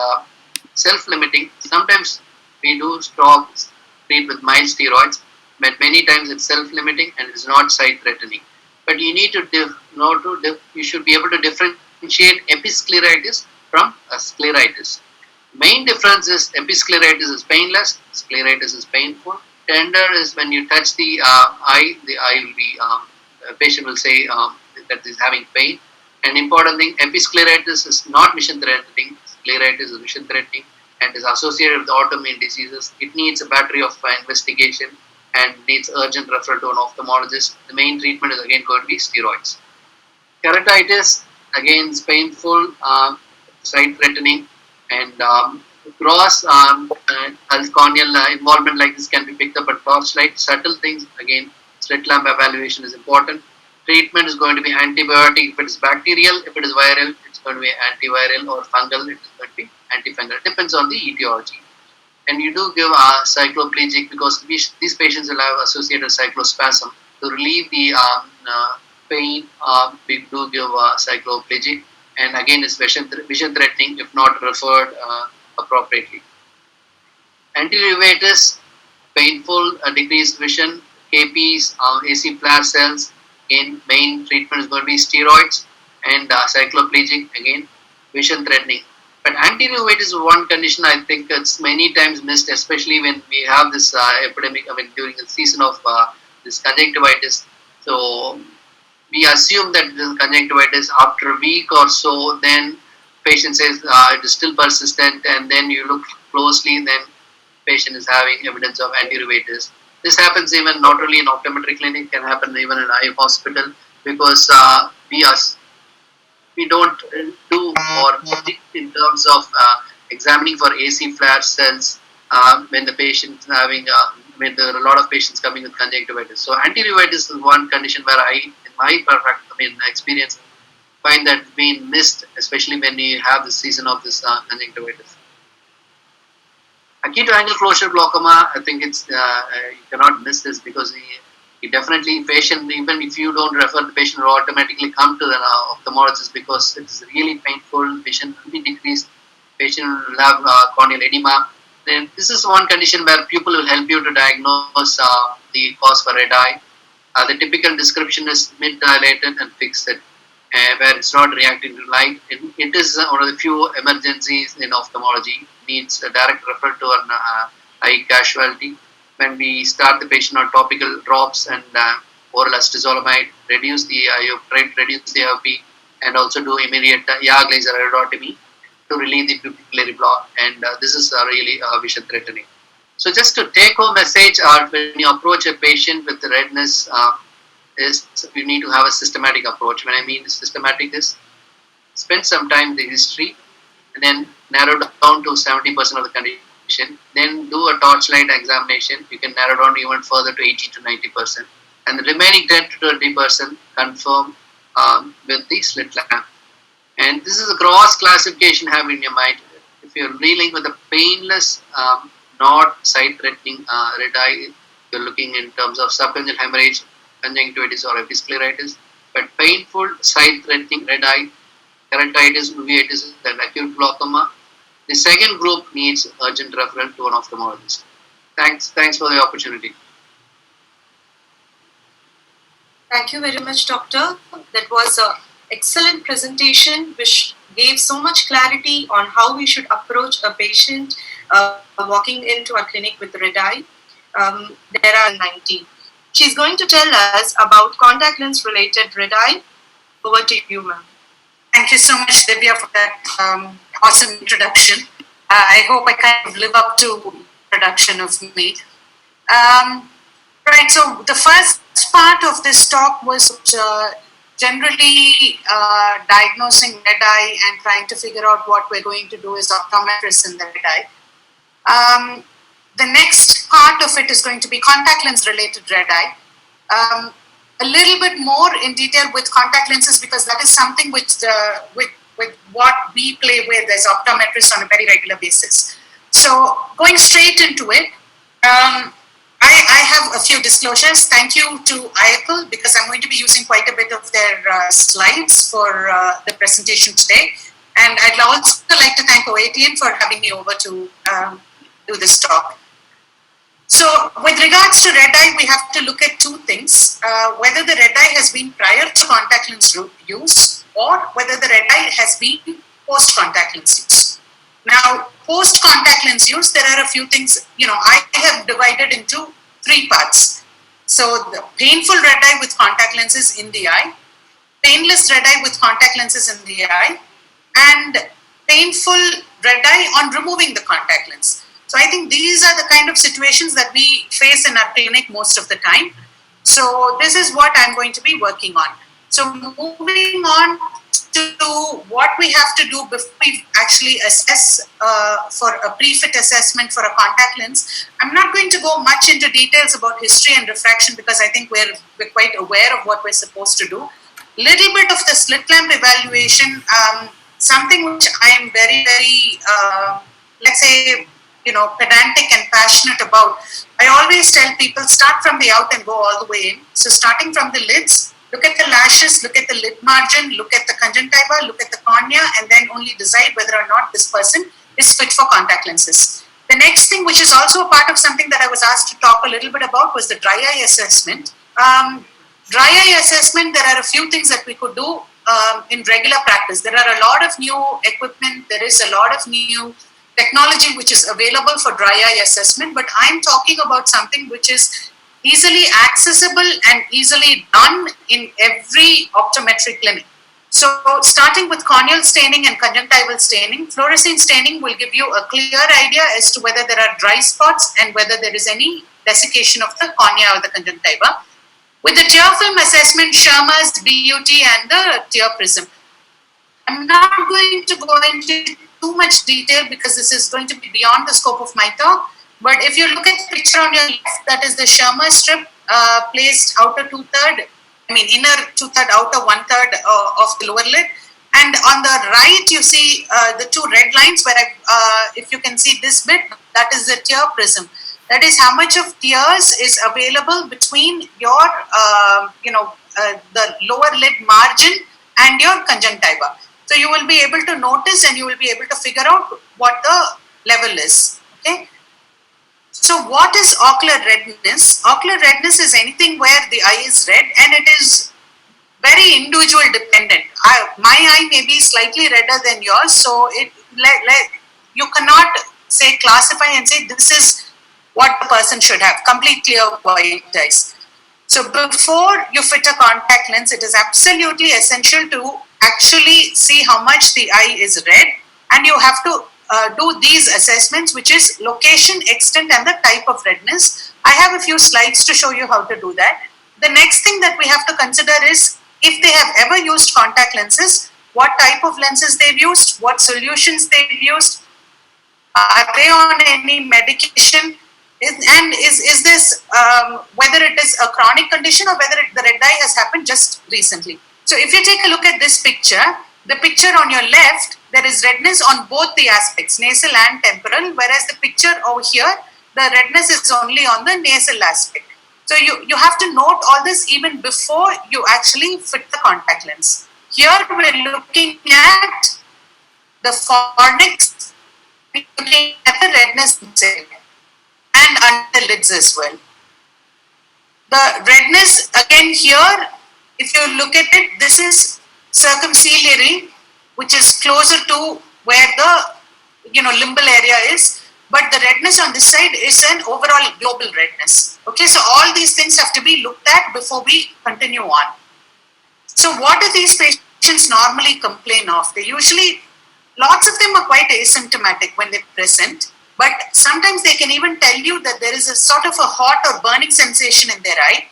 self-limiting. Sometimes we do treat with mild steroids, but many times it's self-limiting and it's not sight-threatening. But you need to you should be able to differentiate episcleritis from scleritis. Main difference is episcleritis is painless, scleritis is painful. Tender is when you touch the eye will be, patient will say that is having pain. And important thing, episcleritis is not vision threatening, scleritis is vision threatening and is associated with autoimmune diseases. It needs a battery of investigation and needs urgent referral to an ophthalmologist. The main treatment is again going to be steroids. Keratitis, again, is painful, sight threatening, and gross corneal involvement like this can be picked up at torchlight. Subtle things, again, slit lamp evaluation is important. Treatment is going to be antibiotic if it is bacterial. If it is viral, it's going to be antiviral, or fungal, it is going to be antifungal. It depends on the etiology. And you do give cycloplegic, because these patients will have associated cyclospasm. To relieve the pain, we do give cycloplegic. And again, it's vision threatening if not referred appropriately. Antiuveitis, painful, decreased vision, KPs, AC flare cells. Again, main treatment is going to be steroids, and cycloplegic, again, vision threatening. But antiuveitis is one condition I think it's many times missed, especially when we have this epidemic, during the season of this conjunctivitis. So we assume that this conjunctivitis after a week or so, then patient says it is still persistent, and then you look closely, then patient is having evidence of antiuveitis. This happens even not only in optometry clinic, can happen even in eye hospital, because we don't do or in terms of examining for AC flare cells when the patient is having when there are a lot of patients coming with conjunctivitis. So antiuveitis is one condition where in my experience, find that being missed, especially when you have the season of this conjunctivitis. Acute angle closure glaucoma, I think it's you cannot miss this because he definitely patient, even if you don't refer, the patient will automatically come to the ophthalmologist because it's really painful. Vision will be decreased. Patient will have corneal edema. Then this is one condition where pupil will help you to diagnose the cause for red eye. The typical description is mid-dilated and fixed, where it's not reacting to light. It is one of the few emergencies in ophthalmology. Needs a direct referral to an eye casualty. When we start the patient on topical drops and oral acetazolamide, reduce the IOP, and also do immediate YAG laser iridotomy to relieve the pupillary block. And this is really vision threatening. So just to take home message, when you approach a patient with redness, is you need to have a systematic approach. When I mean systematic is spend some time in the history and then narrow down to 70% of the condition. Then do a torchlight examination. You can narrow down even further to 80 to 90%. And the remaining 10 to 20% confirm with the slit lamp. And this is a gross classification have in your mind. If you're dealing with a painless, not sight-threatening red eye, you're looking in terms of subconjunctival hemorrhage, conjunctivitis or episcleritis, but painful sight-threatening red eye, keratitis, uveitis, and acute glaucoma. The second group needs urgent referral to an ophthalmologist. Thanks for the opportunity. Thank you very much, Doctor. That was an excellent presentation which gave so much clarity on how we should approach a patient walking into a clinic with red eye. There are 19. She's going to tell us about contact lens related red eye. Over to you, ma'am. Thank you so much, Divya, for that awesome introduction. I hope I kind of live up to the introduction of me. Right, so the first part of this talk was generally diagnosing red eye and trying to figure out what we're going to do as optometrists in the red eye. The next part of it is going to be contact lens related red eye. A little bit more in detail with contact lenses because that is something with what we play with as optometrists on a very regular basis. So going straight into it, I have a few disclosures. Thank you to IAPL because I'm going to be using quite a bit of their slides for the presentation today. And I'd also like to thank OATN for having me over to do this talk. So with regards to red eye, we have to look at two things, whether the red eye has been prior to contact lens use or whether the red eye has been post-contact lens use. Now, post-contact lens use, there are a few things, I have divided into three parts. So the painful red eye with contact lenses in the eye, painless red eye with contact lenses in the eye, and painful red eye on removing the contact lens. So I think these are the kind of situations that we face in our clinic most of the time. So this is what I'm going to be working on. So moving on to what we have to do before we actually assess for a pre-fit assessment for a contact lens. I'm not going to go much into details about history and refraction because I think we're quite aware of what we're supposed to do. Little bit of the slit lamp evaluation, something which I am very, very, let's say, pedantic and passionate about. I always tell people start from the out and go all the way in. So starting from the lids, look at the lashes, look at the lid margin, look at the conjunctiva, look at the cornea, and then only decide whether or not this person is fit for contact lenses. The next thing, which is also a part of something that I was asked to talk a little bit about, was the dry eye assessment. Dry eye assessment, there are a few things that we could do in regular practice. There are a lot of new equipment, there is a lot of new technology which is available for dry eye assessment, but I'm talking about something which is easily accessible and easily done in every optometric clinic. So starting with corneal staining and conjunctival staining, fluorescein staining will give you a clear idea as to whether there are dry spots and whether there is any desiccation of the cornea or the conjunctiva. With the tear film assessment, Shermer's, BUT and the tear prism. I'm not going to go into too much detail because this is going to be beyond the scope of my talk. But if you look at the picture on your left, that is the Shermer strip placed inner 2/3, outer 1/3 of the lower lid. And on the right, you see the two red lines where if you can see this bit, that is the tear prism. That is how much of tears is available between your, the lower lid margin and your conjunctiva. So you will be able to notice and you will be able to figure out what the level is. Okay. So what is ocular redness? Ocular redness is anything where the eye is red, and it is very individual dependent. My eye may be slightly redder than yours, so you cannot say classify and say this is what the person should have, complete clear white eyes. So before you fit a contact lens, it is absolutely essential to actually see how much the eye is red, and you have to do these assessments, which is location, extent, and the type of redness. I have a few slides to show you how to do that. The next thing that we have to consider is if they have ever used contact lenses, what type of lenses they've used, what solutions they've used, are they on any medication, and is this whether it is a chronic condition or whether the red eye has happened just recently. So if you take a look at this picture, the picture on your left, there is redness on both the aspects, nasal and temporal, whereas the picture over here, the redness is only on the nasal aspect. So you have to note all this even before you actually fit the contact lens. Here we're looking at the fornix, looking at the redness and under the lids as well. The redness again here, if you look at it, this is circumciliary, which is closer to where the limbal area is, but the redness on this side is an overall global redness. Okay, so all these things have to be looked at before we continue on. So what do these patients normally complain of? They usually, lots of them are quite asymptomatic when they present, but sometimes they can even tell you that there is a sort of a hot or burning sensation in their eye.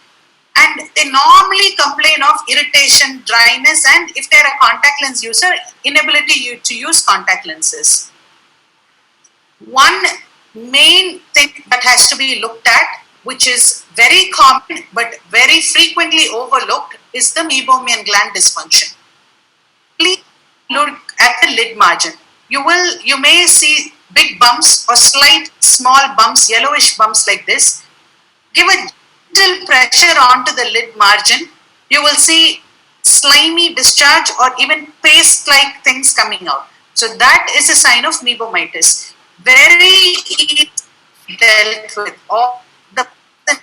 And they normally complain of irritation, dryness, and if they're a contact lens user, inability to use contact lenses. One main thing that has to be looked at, which is very common but very frequently overlooked, is the meibomian gland dysfunction. Please look at the lid margin. You may see big bumps or slight small bumps, yellowish bumps like this. Give a gentle pressure onto the lid margin, you will see slimy discharge or even paste-like things coming out. So that is a sign of meibomitis. Very easily dealt with. All the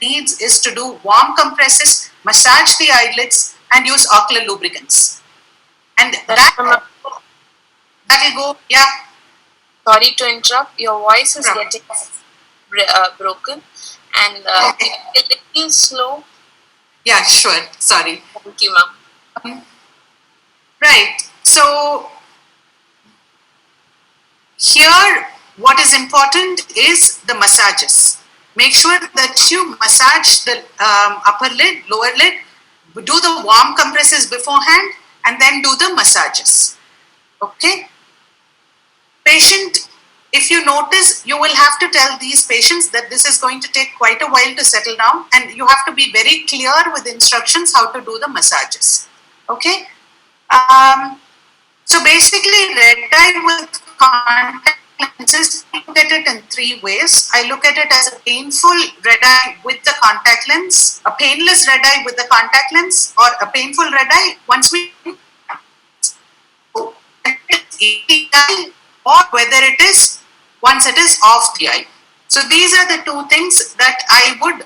needs is to do warm compresses, massage the eyelids, and use ocular lubricants. And that will go, yeah. Sorry to interrupt, your voice is getting broken. And Okay. a little slow. Yeah, sure. Sorry. Thank you, ma'am. Right. So here, what is important is the massages. Make sure that you massage the upper lid, lower lid, do the warm compresses beforehand, and then do the massages. Okay. Patient, if you notice, you will have to tell these patients that this is going to take quite a while to settle down, and you have to be very clear with instructions how to do the massages. Okay. So basically, red eye with contact lenses, I look at it in three ways. I look at it as a painful red eye with the contact lens, a painless red eye with the contact lens, or a painful red eye once we or whether it is once it is off the eye. So these are the two things that I would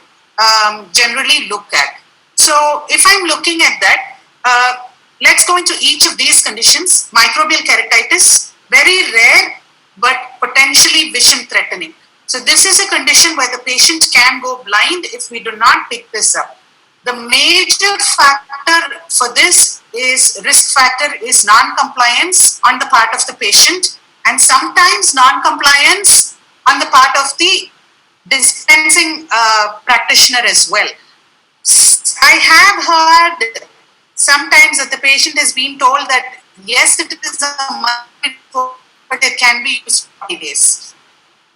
generally look at. So if I'm looking at that, let's go into each of these conditions. Microbial keratitis, very rare but potentially vision threatening. So this is a condition where the patient can go blind if we do not pick this up. The major factor for this is risk factor is non-compliance on the part of the patient, and sometimes non-compliance on the part of the dispensing practitioner as well. I have heard sometimes that the patient has been told that yes, it is a month, but it can be used for 40 days.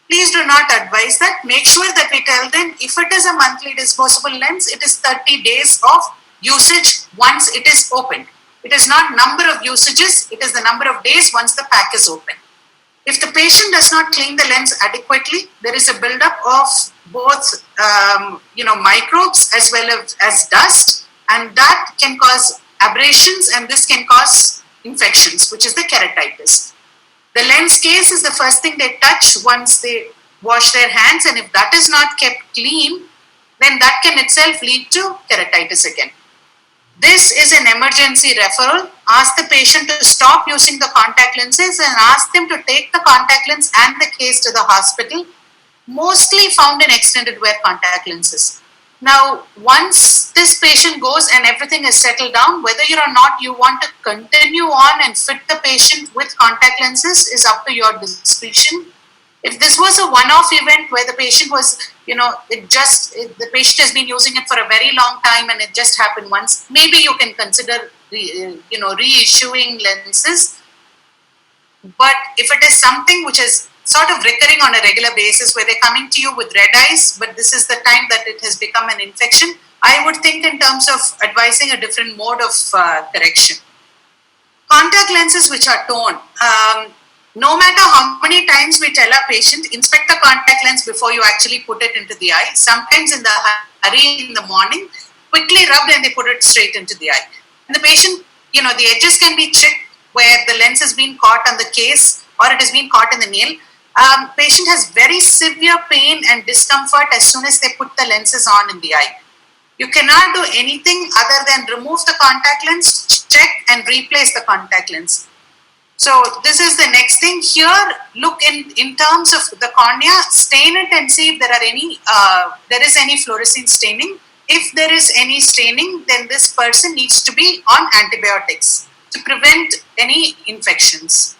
Please do not advise that. Make sure that we tell them if it is a monthly disposable lens, it is 30 days of usage once it is opened. It is not number of usages, it is the number of days once the pack is open. If the patient does not clean the lens adequately, there is a buildup of both microbes as well as dust, and that can cause abrasions, and this can cause infections, which is the keratitis. The lens case is the first thing they touch once they wash their hands, and if that is not kept clean, then that can itself lead to keratitis again. This is an emergency referral. Ask the patient to stop using the contact lenses and ask them to take the contact lens and the case to the hospital, mostly found in extended wear contact lenses. Now, once this patient goes and everything is settled down, whether or not you want to continue on and fit the patient with contact lenses is up to your discretion. If this was a one-off event where the patient was, the patient has been using it for a very long time and it just happened once, maybe you can consider, reissuing lenses. But if it is something which is sort of recurring on a regular basis, where they're coming to you with red eyes, but this is the time that it has become an infection, I would think in terms of advising a different mode of correction. Contact lenses which are torn. No matter how many times we tell our patient, inspect the contact lens before you actually put it into the eye. Sometimes in the hurry in the morning, quickly rub and they put it straight into the eye. And the patient, the edges can be chipped where the lens has been caught on the case or it has been caught in the nail. Patient has very severe pain and discomfort as soon as they put the lenses on in the eye. You cannot do anything other than remove the contact lens, check and replace the contact lens. So this is the next thing. Here, look in terms of the cornea, stain it and see if there is any fluorescein staining. If there is any staining, then this person needs to be on antibiotics to prevent any infections.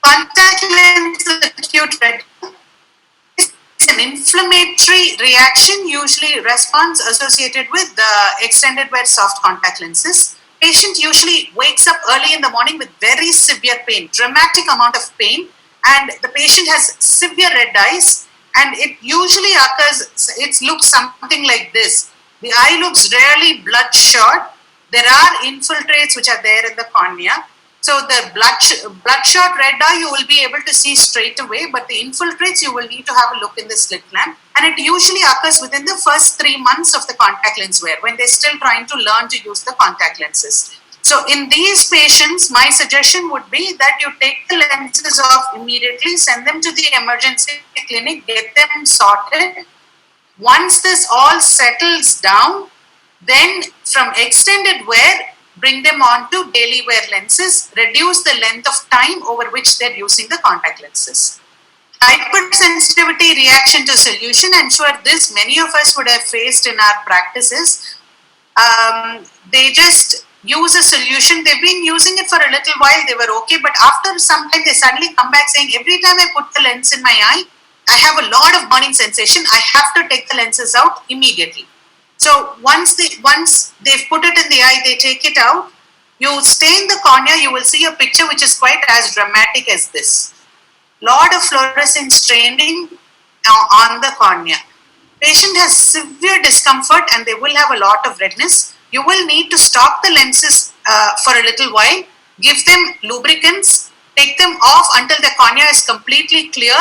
Contact lens acute redness is an inflammatory reaction, usually response associated with the extended wear soft contact lenses. Patient usually wakes up early in the morning with very severe pain, dramatic amount of pain, and the patient has severe red eyes, and it usually occurs, it looks something like this. The eye looks really bloodshot. There are infiltrates which are there in the cornea. So the bloodshot red eye you will be able to see straight away, but the infiltrates you will need to have a look in the slit lamp, and it usually occurs within the first 3 months of the contact lens wear when they're still trying to learn to use the contact lenses. So in these patients, my suggestion would be that you take the lenses off immediately, send them to the emergency clinic, get them sorted. Once this all settles down, then from extended wear, bring them on to daily wear lenses, reduce the length of time over which they're using the contact lenses. Hypersensitivity reaction to solution, I'm sure this many of us would have faced in our practices. They just use a solution, they've been using it for a little while, they were okay, but after some time they suddenly come back saying, every time I put the lens in my eye, I have a lot of burning sensation, I have to take the lenses out immediately. So once they've put it in the eye, they take it out, you stain the cornea, you will see a picture which is quite as dramatic as this. Lot of fluorescent staining on the cornea. Patient has severe discomfort and they will have a lot of redness. You will need to stop the lenses for a little while, give them lubricants, take them off until the cornea is completely clear,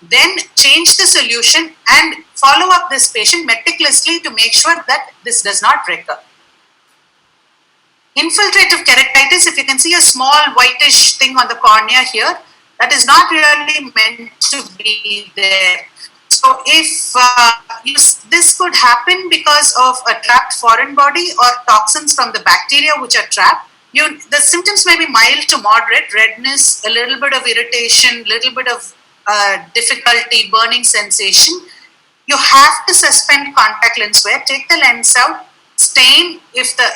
then change the solution and follow up this patient meticulously to make sure that this does not recur. Infiltrative keratitis, if you can see a small whitish thing on the cornea here, that is not really meant to be there. So if this could happen because of a trapped foreign body or toxins from the bacteria which are trapped, the symptoms may be mild to moderate, redness, a little bit of irritation, little bit of difficulty, burning sensation. You have to suspend contact lens wear, take the lens out, stain. If the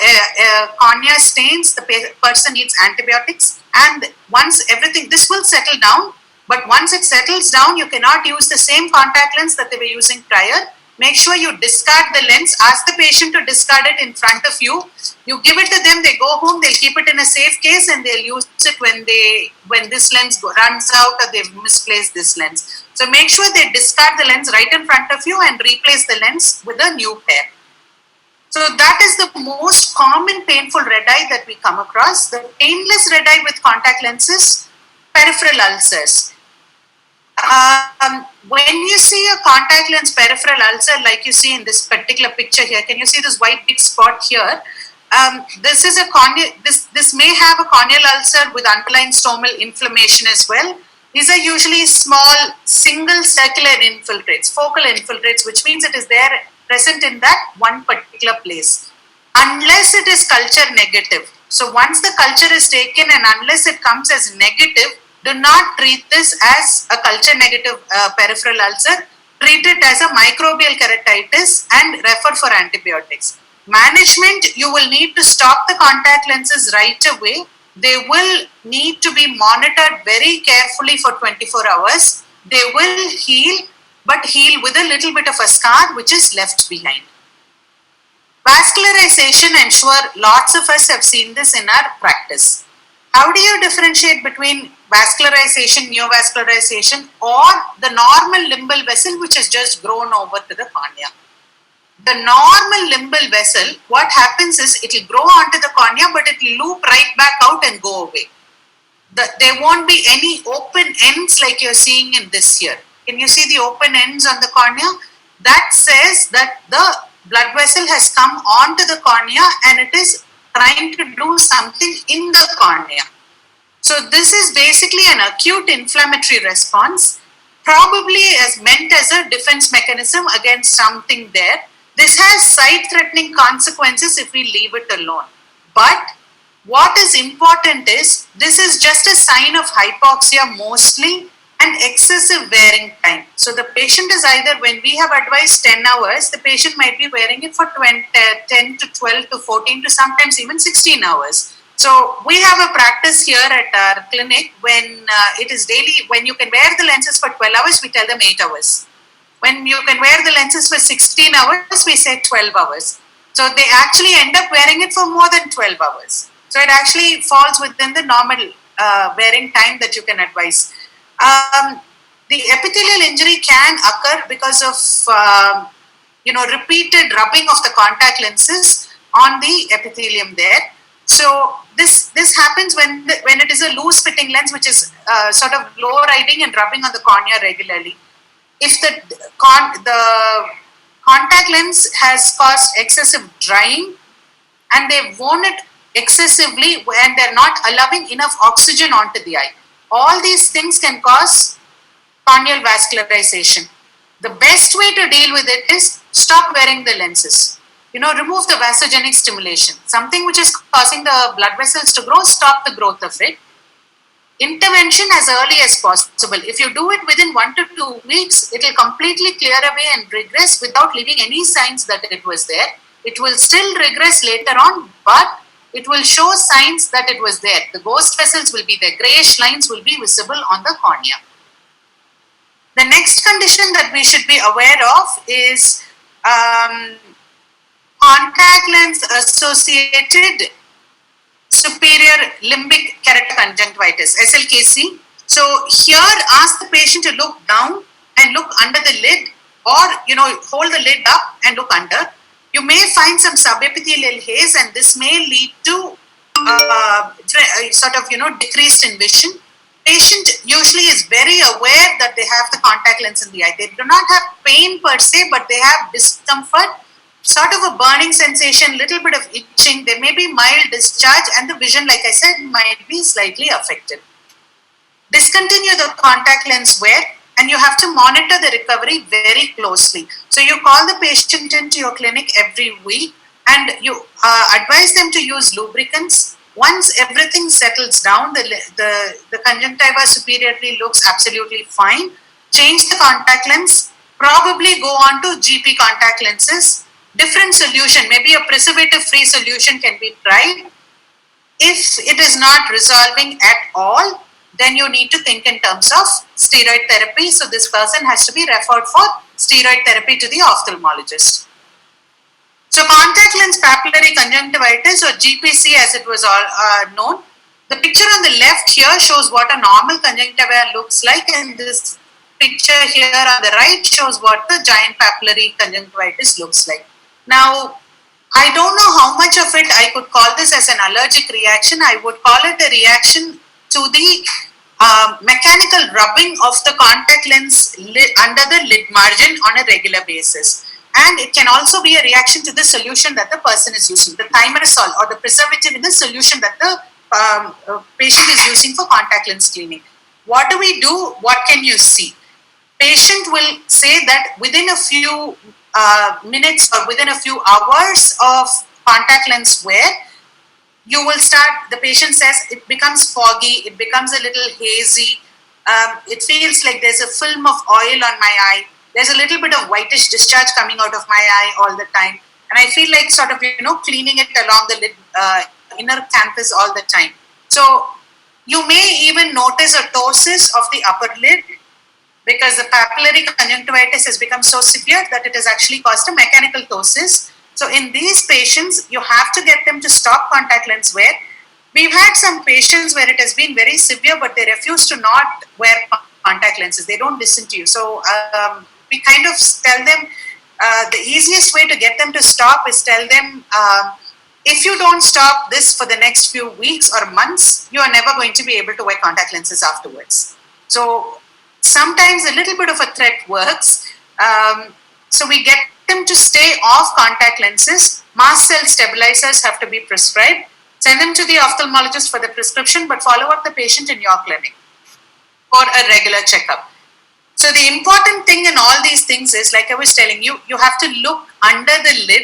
cornea stains, the person needs antibiotics, and once everything, this will settle down, but once it settles down, you cannot use the same contact lens that they were using prior. Make sure you discard the lens, ask the patient to discard it in front of you. You give it to them, they go home, they'll keep it in a safe case and they'll use it when this lens runs out or they've misplaced this lens. So make sure they discard the lens right in front of you and replace the lens with a new pair. So that is the most common painful red eye that we come across. The painless red eye with contact lenses, peripheral ulcers. When you see a contact lens peripheral ulcer, like you see in this particular picture here, can you see this white big spot here? This is a corneal. This may have a corneal ulcer with underlying stomal inflammation as well. These are usually small single circular infiltrates, focal infiltrates, which means it is there present in that one particular place, unless it is culture negative. So once the culture is taken and unless it comes as negative, do not treat this as a culture negative peripheral ulcer. Treat it as a microbial keratitis and refer for antibiotics. Management, you will need to stop the contact lenses right away. They will need to be monitored very carefully for 24 hours. They will heal, but heal with a little bit of a scar which is left behind. Vascularization, I'm sure lots of us have seen this in our practice. How do you differentiate between vascularization, neovascularization, or the normal limbal vessel which has just grown over to the cornea? The normal limbal vessel, what happens is it will grow onto the cornea, but it will loop right back out and go away. There won't be any open ends like you're seeing in this here. Can you see the open ends on the cornea? That says that the blood vessel has come onto the cornea and it is trying to do something in the cornea. So this is basically an acute inflammatory response, probably as meant as a defense mechanism against something there. This has sight-threatening consequences if we leave it alone. But what is important is, this is just a sign of hypoxia mostly and excessive wearing time. So the patient is either, when we have advised 10 hours, the patient might be wearing it for 10 to 12 to 14 to sometimes even 16 hours. So we have a practice here at our clinic when it is daily, when you can wear the lenses for 12 hours, we tell them 8 hours. When you can wear the lenses for 16 hours, we say 12 hours. So they actually end up wearing it for more than 12 hours. So it actually falls within the normal wearing time that you can advise. The epithelial injury can occur because of repeated rubbing of the contact lenses on the epithelium there. So this happens when it is a loose fitting lens which is sort of low riding and rubbing on the cornea regularly. If the contact lens has caused excessive drying and they've worn it excessively and they're not allowing enough oxygen onto the eye, all these things can cause corneal vascularization. The best way to deal with it is stop wearing the lenses. Remove the vasogenic stimulation. Something which is causing the blood vessels to grow, stop the growth of it. Intervention as early as possible. If you do it within 1 to 2 weeks, it will completely clear away and regress without leaving any signs that it was there. It will still regress later on, but it will show signs that it was there. The ghost vessels will be there. Grayish lines will be visible on the cornea. The next condition that we should be aware of is contact lens associated superior limbic keratoconjunctivitis, SLKC. So here, ask the patient to look down and look under the lid, or hold the lid up and look under. You may find some subepithelial haze, and this may lead to decreased in vision. Patient usually is very aware that they have the contact lens in the eye. They do not have pain per se, but they have discomfort, sort of a burning sensation, little bit of itching. There may be mild discharge, and the vision, like I said, might be slightly affected. Discontinue the contact lens wear, and you have to monitor the recovery very closely. So you call the patient into your clinic every week and you advise them to use lubricants. Once everything settles down, the conjunctiva superiorly looks absolutely fine. Change the contact lens, probably go on to GP contact lenses. Different solution, maybe a preservative-free solution can be tried. If it is not resolving at all, then you need to think in terms of steroid therapy. So this person has to be referred for steroid therapy to the ophthalmologist. So contact lens papillary conjunctivitis, or GPC as it was known. The picture on the left here shows what a normal conjunctiva looks like, and this picture here on the right shows what the giant papillary conjunctivitis looks like. Now, I don't know how much of it I could call this as an allergic reaction. I would call it a reaction to the mechanical rubbing of the contact lens under the lid margin on a regular basis. And it can also be a reaction to the solution that the person is using, the thimerosal or the preservative in the solution that the patient is using for contact lens cleaning. What do we do? What can you see? Patient will say that within a few minutes or within a few hours of contact lens wear, you will start, the patient says it becomes foggy, it becomes a little hazy, it feels like there's a film of oil on my eye, there's a little bit of whitish discharge coming out of my eye all the time, and I feel like sort of, cleaning it along the lid, inner canthus all the time. So you may even notice a ptosis of the upper lid because the papillary conjunctivitis has become so severe that it has actually caused a mechanical ptosis. So in these patients, you have to get them to stop contact lens wear. We've had some patients where it has been very severe, but they refuse to not wear contact lenses. They don't listen to you. So we kind of tell them, the easiest way to get them to stop is tell them, if you don't stop this for the next few weeks or months, you are never going to be able to wear contact lenses afterwards. So sometimes a little bit of a threat works. So we get them to stay off contact lenses. Mast cell stabilizers have to be prescribed. Send them to the ophthalmologist for the prescription, but follow up the patient in your clinic for a regular checkup. So the important thing in all these things is, like I was telling you, you have to look under the lid,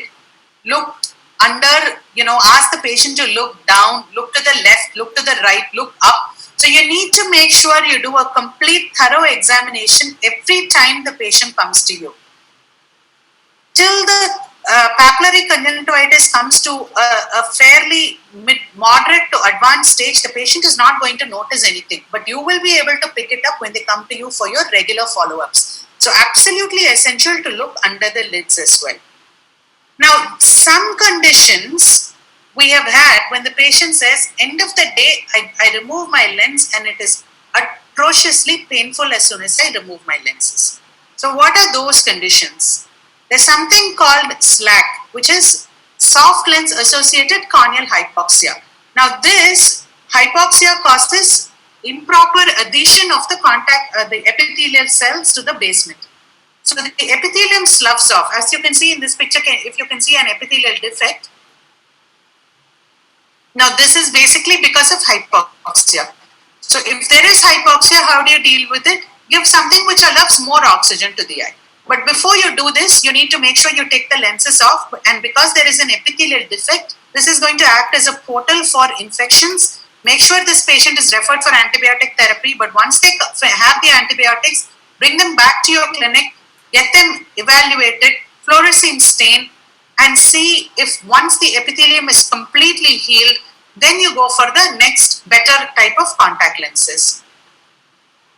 look under, ask the patient to look down, look to the left, look to the right, look up. So you need to make sure you do a complete thorough examination every time the patient comes to you. Till the papillary conjunctivitis comes to a fairly moderate to advanced stage, the patient is not going to notice anything, but you will be able to pick it up when they come to you for your regular follow-ups. So absolutely essential to look under the lids as well. Now, some conditions we have had when the patient says, end of the day, I remove my lens and it is atrociously painful as soon as I remove my lenses. So what are those conditions? There's something called SLACH, which is soft lens associated corneal hypoxia. Now this hypoxia causes improper adhesion of the epithelial cells to the basement. So the epithelium sloughs off. As you can see in this picture, if you can see an epithelial defect. Now this is basically because of hypoxia. So if there is hypoxia, how do you deal with it? Give something which allows more oxygen to the eye. But before you do this, you need to make sure you take the lenses off, and because there is an epithelial defect, this is going to act as a portal for infections. Make sure this patient is referred for antibiotic therapy, but once they have the antibiotics, bring them back to your clinic, get them evaluated, fluorescein stain, and see if once the epithelium is completely healed, then you go for the next better type of contact lenses.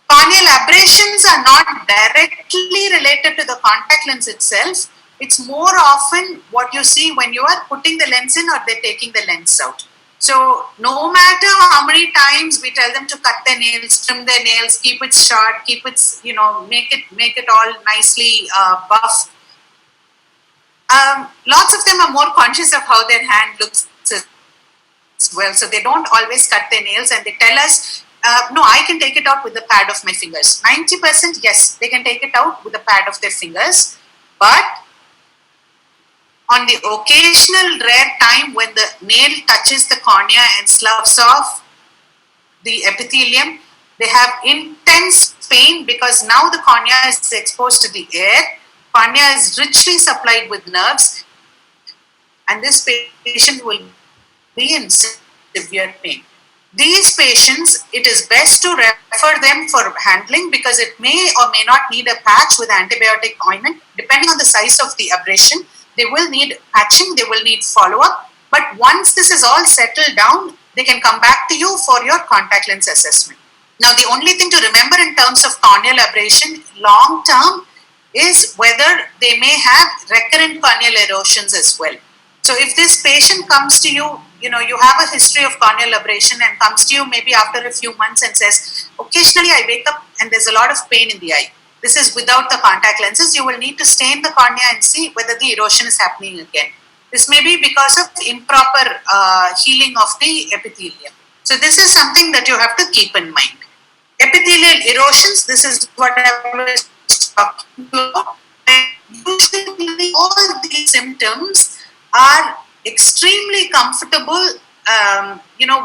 Corneal abrasions are not directly related to the contact lens itself. It's more often what you see when you are putting the lens in or they're taking the lens out. So no matter how many times we tell them to cut their nails, trim their nails, keep it short, keep it, make it all nicely buff. Lots of them are more conscious of how their hand looks as well. So they don't always cut their nails and they tell us, no, I can take it out with the pad of my fingers. 90%, yes, they can take it out with the pad of their fingers. But on the occasional rare time when the nail touches the cornea and sloughs off the epithelium, they have intense pain because now the cornea is exposed to the air. Cornea is richly supplied with nerves, and this patient will be in severe pain. These patients, it is best to refer them for handling because it may or may not need a patch with antibiotic ointment. Depending on the size of the abrasion, they will need patching, they will need follow-up. But once this is all settled down, they can come back to you for your contact lens assessment. Now, the only thing to remember in terms of corneal abrasion long-term is whether they may have recurrent corneal erosions as well. So if this patient comes to you, you have a history of corneal abrasion and comes to you maybe after a few months and says, occasionally I wake up and there's a lot of pain in the eye. This is without the contact lenses. You will need to stain the cornea and see whether the erosion is happening again. This may be because of improper healing of the epithelium. So this is something that you have to keep in mind. Epithelial erosions, this is what I was talking about. Usually all these symptoms are extremely comfortable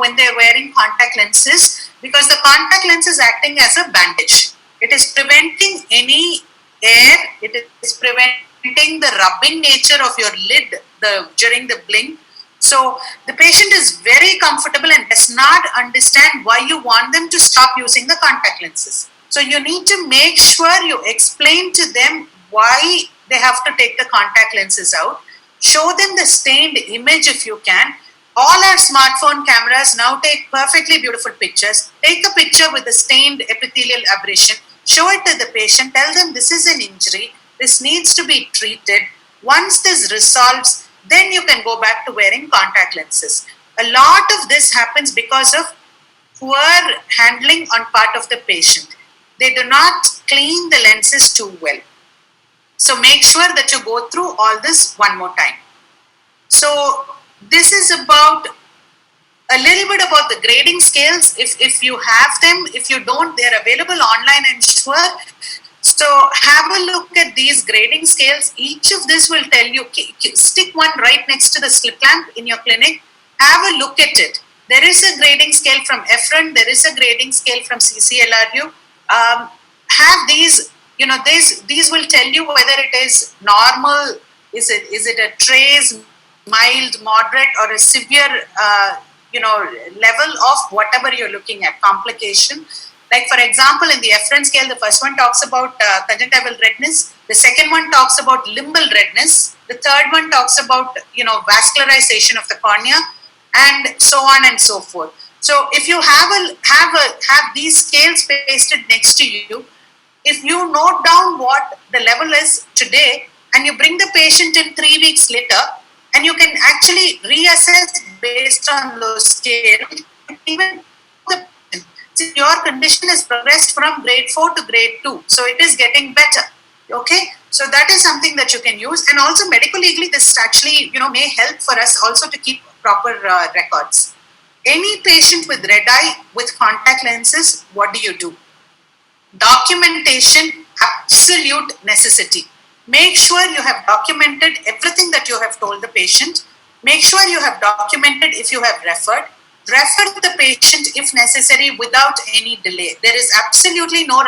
when they're wearing contact lenses, because the contact lens is acting as a bandage. It is preventing any air, it is preventing the rubbing nature of your lid during the blink. So the patient is very comfortable and does not understand why you want them to stop using the contact lenses. So you need to make sure you explain to them why they have to take the contact lenses out. Show them the stained image if you can. All our smartphone cameras now take perfectly beautiful pictures. Take a picture with the stained epithelial abrasion. Show it to the patient. Tell them this is an injury. This needs to be treated. Once this resolves, then you can go back to wearing contact lenses. A lot of this happens because of poor handling on part of the patient. They do not clean the lenses too well. So make sure that you go through all this one more time. So this is about a little bit about the grading scales. If you have them, if you don't, they're available online, I'm sure. So have a look at these grading scales. Each of this will tell you, stick one right next to the slit lamp in your clinic. Have a look at it. There is a grading scale from Efron. There is a grading scale from CCLRU. Have these, these will tell you whether it is normal, is it a trace, mild, moderate, or a severe, level of whatever you're looking at, complication. Like for example, in the Efron scale, the first one talks about conjunctival redness. The second one talks about limbal redness. The third one talks about, vascularization of the cornea, and so on and so forth. So if you have these scales pasted next to you, if you note down what the level is today, and you bring the patient in 3 weeks later, and you can actually reassess based on those scales, even your condition has progressed from grade 4 to grade 2. So it is getting better. Okay. So that is something that you can use. And also medical legally, this actually, may help for us also to keep proper records. Any patient with red eye with contact lenses, what do? Documentation, absolute necessity. Make sure you have documented everything that you have told the patient. Make sure you have documented if you have referred. Refer the patient if necessary without any delay. There is absolutely no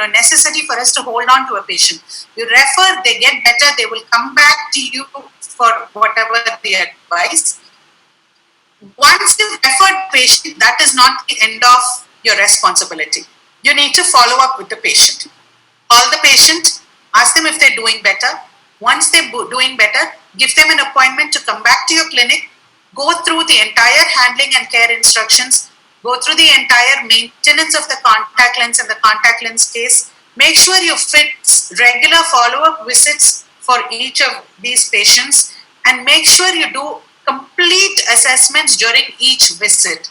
necessity for us to hold on to a patient. You refer, they get better, they will come back to you for whatever the advice. Once you refer the patient, that is not the end of your responsibility. You need to follow up with the patient. Call the patient, ask them if they're doing better. Once they're doing better, give them an appointment to come back to your clinic. Go through the entire handling and care instructions. Go through the entire maintenance of the contact lens and the contact lens case. Make sure you fit regular follow-up visits for each of these patients, and make sure you do complete assessments during each visit.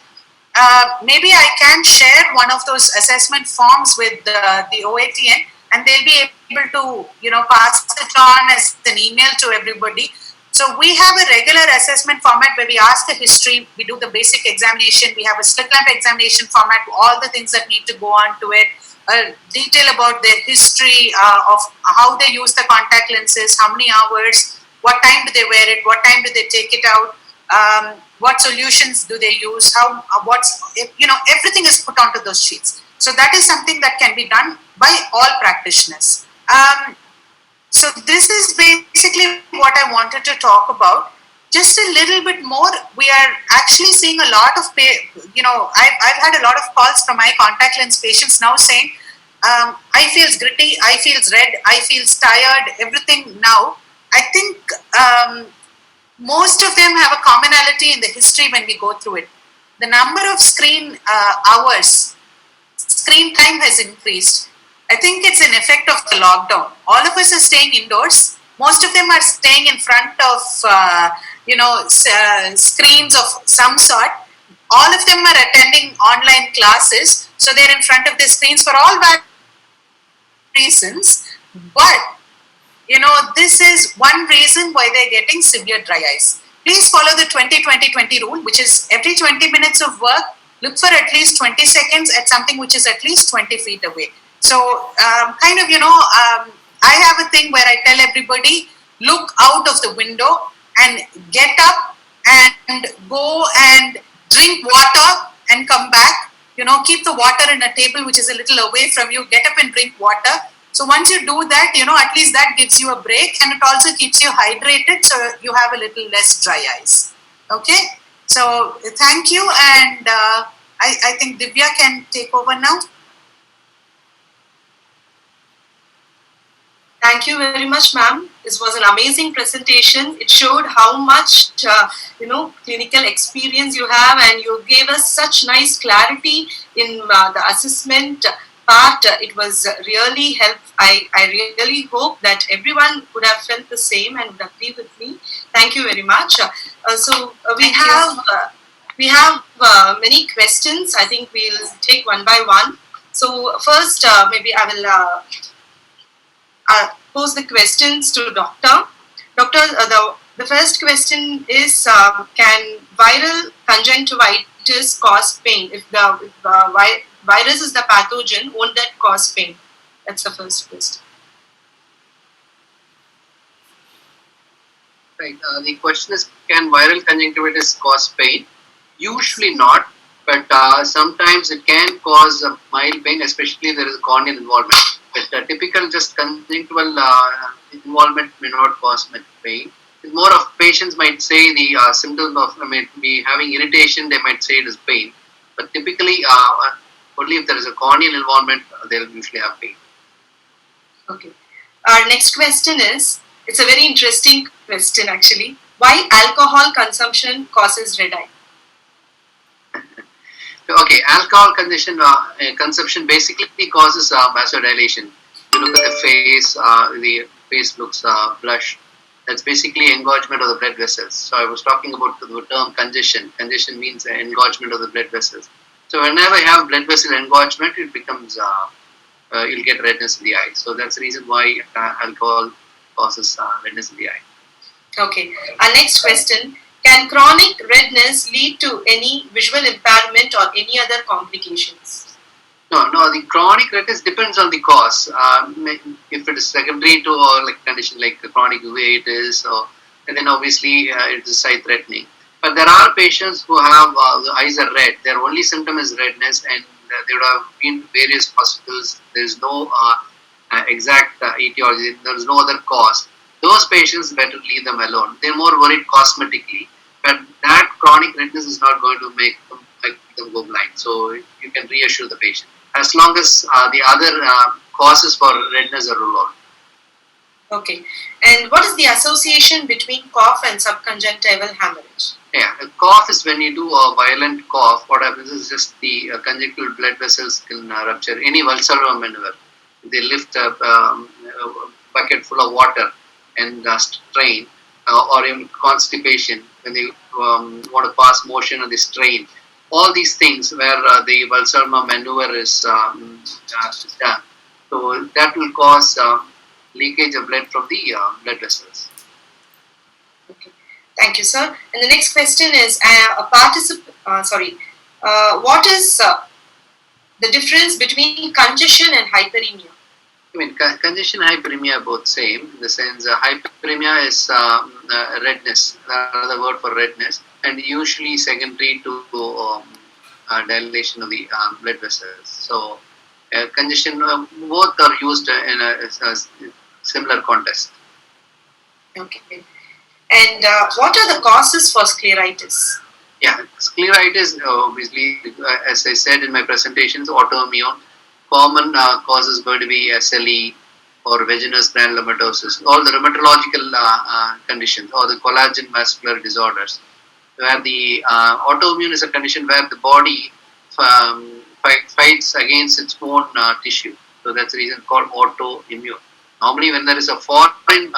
Maybe I can share one of those assessment forms with the OATN, and they'll be able to pass it on as an email to everybody. So we have a regular assessment format where we ask the history, we do the basic examination, we have a slit lamp examination format, all the things that need to go on to it, detail about their history of how they use the contact lenses, how many hours, what time do they wear it, what time do they take it out, what solutions do they use, everything is put onto those sheets. So that is something that can be done by all practitioners. So this is basically what I wanted to talk about. Just a little bit more, we are actually seeing a lot of, I've had a lot of calls from my contact lens patients now saying, I feels gritty, I feels red, I feels tired, everything now. I think most of them have a commonality in the history when we go through it. The number of screen hours, screen time has increased. I think it's an effect of the lockdown. All of us are staying indoors. Most of them are staying in front of, screens of some sort. All of them are attending online classes. So they're in front of the screens for all bad reasons. But this is one reason why they're getting severe dry eyes. Please follow the 20-20-20 rule, which is every 20 minutes of work, look for at least 20 seconds at something which is at least 20 feet away. So I have a thing where I tell everybody, look out of the window and get up and go and drink water and come back. Keep the water in a table which is a little away from you. Get up and drink water. So once you do that, at least that gives you a break, and it also keeps you hydrated, so you have a little less dry eyes. Okay? So thank you, and I think Divya can take over now. Thank you very much, ma'am. This was an amazing presentation. It showed how much, clinical experience you have, and you gave us such nice clarity in the assessment part. It was really helpful. I really hope that everyone would have felt the same and would agree with me. Thank you very much. We have many questions. I think we'll take one by one. So first, maybe I will pose the questions to Doctor. Doctor, the first question is, can viral conjunctivitis cause pain? If the virus is the pathogen, won't that cause pain? That's the first question. Right. The question is, can viral conjunctivitis cause pain? Usually not, but sometimes it can cause a mild pain, especially if there is a corneal involvement. But typical just conjunctival involvement may not cause much pain. It's more of patients might say the symptoms of be having irritation, they might say it is pain. But typically, only if there is a corneal involvement, they'll usually have pain. Okay. Our next question is, it's a very interesting question actually. Why alcohol consumption causes red eye? Okay, alcohol consumption basically causes vasodilation. You look at the face looks flushed. That's basically engorgement of the blood vessels. So I was talking about the term congestion. Congestion means engorgement of the blood vessels. So whenever you have blood vessel engorgement, it becomes, you'll get redness in the eye. So that's the reason why alcohol causes redness in the eye. Okay. Our next question. Can chronic redness lead to any visual impairment or any other complications? No, the chronic redness depends on the cause. If it is secondary to a condition like chronic uveitis, and then obviously it is sight-threatening. But there are patients who have the eyes are red. Their only symptom is redness, and they would have been to various hospitals. There is no exact etiology. There is no other cause. Those patients, better leave them alone. They're more worried cosmetically, but that chronic redness is not going to make them go blind. So you can reassure the patient, as long as the other causes for redness are ruled out. Okay. And what is the association between cough and subconjunctival hemorrhage? Yeah, a cough is when you do a violent cough. What happens is just the conjunctival blood vessels can rupture. Any Balasubramaniam, they lift a bucket full of water and strain, or in constipation when they want to pass motion and they strain. All these things where the Balasubramaniam maneuver is done. So that will cause leakage of blood from the blood vessels. Okay. Thank you, sir. And the next question is, what is the difference between congestion and hyperemia? Congestion and hyperemia are both same, in the sense hyperemia is redness, another word for redness, and usually secondary to dilation of the blood vessels. So congestion, both are used in a similar context. Okay. And what are the causes for scleritis? Yeah, scleritis, obviously, as I said in my presentations, autoimmune. Common causes going to be SLE or vaginous granulomatosis, all the rheumatological conditions or the collagen vascular disorders, where the autoimmune is a condition where the body fights against its own tissue. So that's the reason called autoimmune. Normally when there is a foreign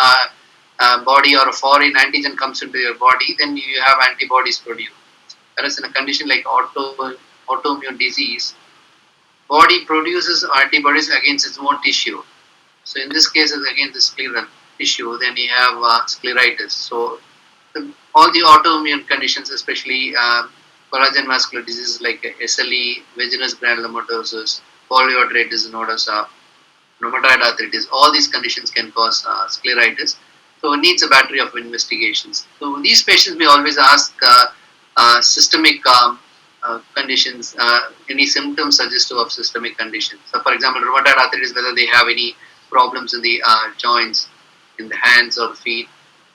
body or a foreign antigen comes into your body, then you have antibodies produced. Whereas in a condition like autoimmune disease, body produces antibodies against its own tissue. So in this case, it's against the scleral issue, then you have scleritis. So all the autoimmune conditions, especially collagen vascular diseases like SLE, vaginous granulomatosis, polyarteritis nodosa, rheumatoid arthritis, all these conditions can cause scleritis. So it needs a battery of investigations. So these patients we always ask systemic conditions, any symptoms suggestive of systemic conditions. So for example, rheumatoid arthritis, whether they have any problems in the joints, in the hands or feet.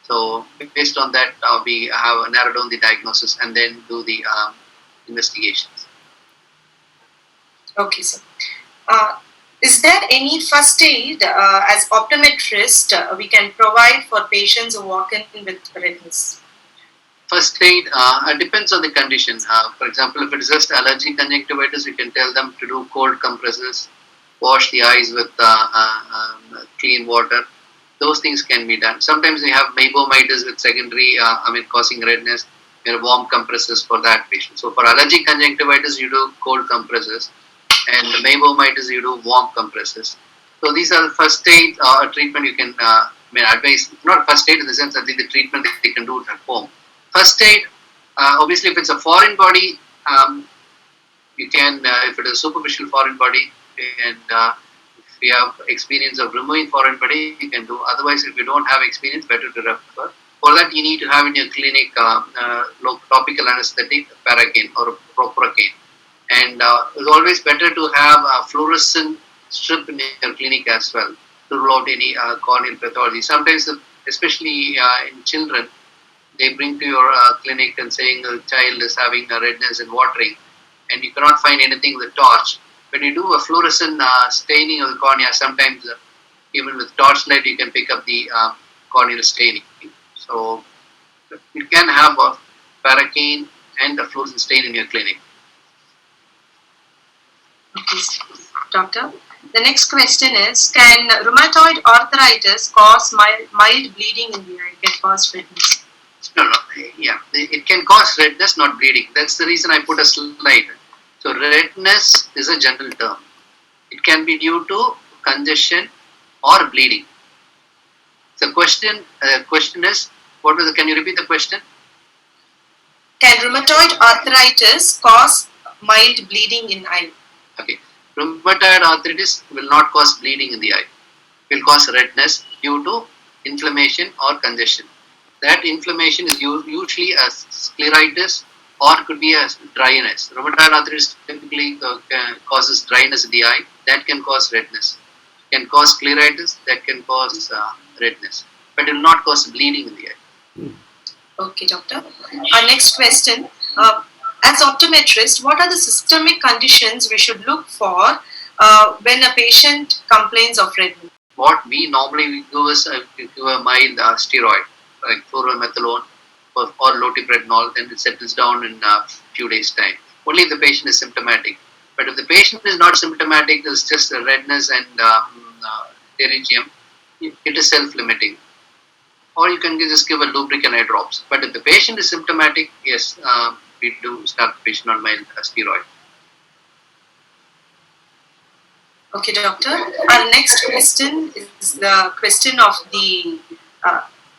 So based on that, we have narrowed down the diagnosis and then do the investigations. Okay, sir. Is there any first aid as optometrist we can provide for patients who walk in with redness? First aid depends on the condition. For example, if it is just allergic conjunctivitis, we can tell them to do cold compresses, wash the eyes with clean water. Those things can be done. Sometimes we have meibomitis with secondary, causing redness. We have warm compresses for that patient. So for allergic conjunctivitis, you do cold compresses, and meibomitis, you do warm compresses. So these are the first aid treatment you can advise. Not first aid in the sense that the treatment that they can do at home. First aid, obviously, if it's a foreign body, you can, if it is a superficial foreign body, and if you have experience of removing foreign body, you can do. Otherwise, if you don't have experience, better to refer. For that, you need to have in your clinic topical anesthetic, Paracaine or Proparacaine. And it's always better to have a fluorescent strip in your clinic as well to rule out any corneal pathology. Sometimes, especially in children, they bring to your clinic and saying the child is having a redness and watering, and you cannot find anything with torch. When you do a fluorescent staining of the cornea, sometimes even with torchlight you can pick up the corneal staining. So you can have a Paracaine and a fluorescent stain in your clinic. Okay, doctor. The next question is, can rheumatoid arthritis cause mild bleeding in the eye, can cause redness? No, yeah, it can cause redness, not bleeding. That's the reason I put a slide. So redness is a general term. It can be due to congestion or bleeding. The question is, what was can you repeat the question? Can rheumatoid arthritis cause mild bleeding in eye? Okay, rheumatoid arthritis will not cause bleeding in the eye. It will cause redness due to inflammation or congestion. That inflammation is usually a scleritis or could be a dryness. Rheumatoid arthritis typically causes dryness in the eye. That can cause redness. It can cause scleritis. That can cause redness. But it will not cause bleeding in the eye. Okay, doctor. Our next question. As optometrist, what are the systemic conditions we should look for when a patient complains of redness? What we normally do is give a mild steroid, like fluoromethalone or loteprednol, then it settles down in a few days' time. Only if the patient is symptomatic. But if the patient is not symptomatic, it's just a redness and pterygium, it is self-limiting. Or you can just give a lubricant eye drops. But if the patient is symptomatic, yes, we do start the patient on mild steroid. Okay, doctor. Our next question is the question of the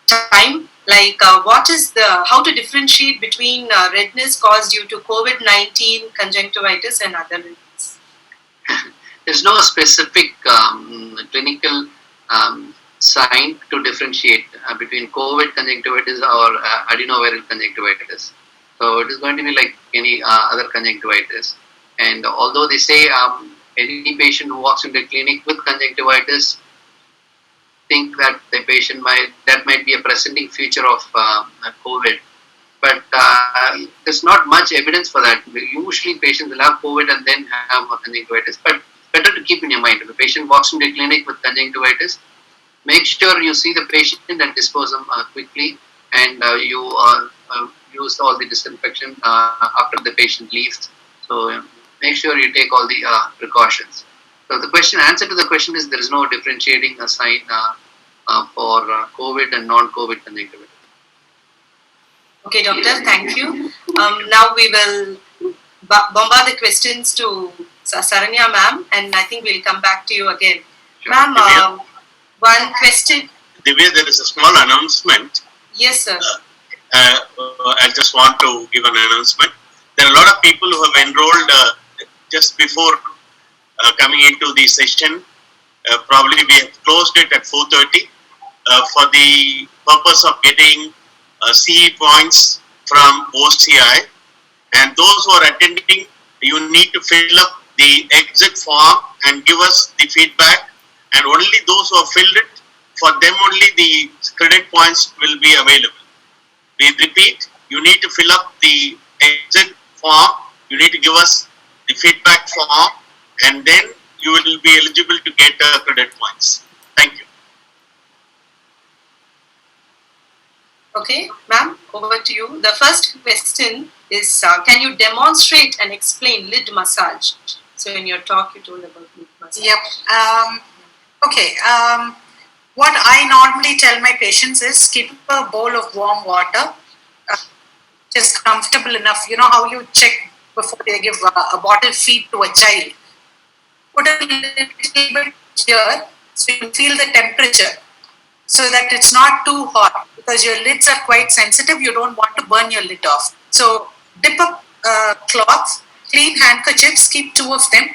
time. Like, how to differentiate between redness caused due to COVID-19, conjunctivitis, and other redness? There's no specific clinical sign to differentiate between COVID conjunctivitis or adenoviral conjunctivitis. So it is going to be like any other conjunctivitis. And although they say any patient who walks into the clinic with conjunctivitis think that the patient might be a presenting feature of COVID, but there's not much evidence for that. Usually patients will have COVID and then have conjunctivitis, but better to keep in your mind. If a patient walks into the clinic with conjunctivitis, make sure you see the patient and dispose them quickly, and you use all the disinfection after the patient leaves. So make sure you take all the precautions. So the answer to the question is there is no differentiating sign for COVID and non-COVID conjunctivitis. Okay, doctor, thank you. Now we will bombard the questions to Saranya ma'am, and I think we'll come back to you again. Sure. Ma'am, one question Divya, there is a small announcement. Yes, sir. I just want to give an announcement. There are a lot of people who have enrolled just before coming into the session. Probably we have closed it at 4:30 for the purpose of getting CE points from OCI. And those who are attending, you need to fill up the exit form and give us the feedback. And only those who have filled it, for them only the credit points will be available. We repeat, you need to fill up the exit form, you need to give us the feedback form, and then you will be eligible to get credit points. Thank you. Okay, ma'am, over to you. The first question is, can you demonstrate and explain lid massage? So in your talk, you told about lid massage. Yep. Okay. What I normally tell my patients is keep a bowl of warm water, just comfortable enough. You know how you check before they give a bottle feed to a child. Put a little bit here so you feel the temperature, so that it's not too hot, because your lids are quite sensitive. You don't want to burn your lid off. So dip a cloth, clean handkerchiefs, keep 2 of them.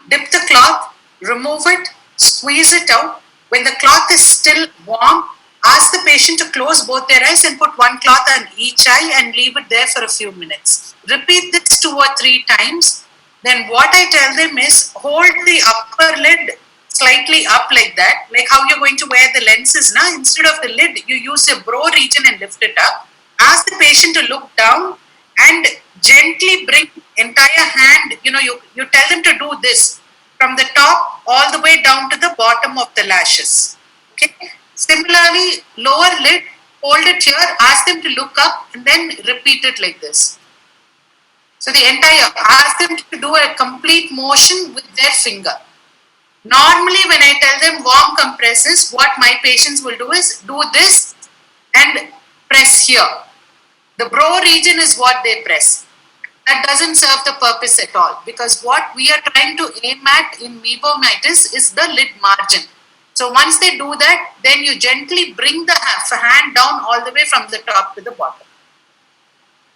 Dip the cloth, remove it, squeeze it out. When the cloth is still warm, ask the patient to close both their eyes and put 1 cloth on each eye and leave it there for a few minutes. Repeat this 2 or 3 times. Then what I tell them is hold the upper lid slightly up like that, like how you're going to wear the lenses now. Instead of the lid, you use a brow region and lift it up. Ask the patient to look down and gently bring entire hand, you tell them to do this from the top all the way down to the bottom of the lashes. Okay. Similarly, lower lid, hold it here, ask them to look up and then repeat it like this. So the entire, ask them to do a complete motion with their finger. Normally when I tell them warm compresses, what my patients will do is do this and press here. The brow region is what they press. That doesn't serve the purpose at all, because what we are trying to aim at in meibomitis is the lid margin. So once they do that, then you gently bring the hand down all the way from the top to the bottom.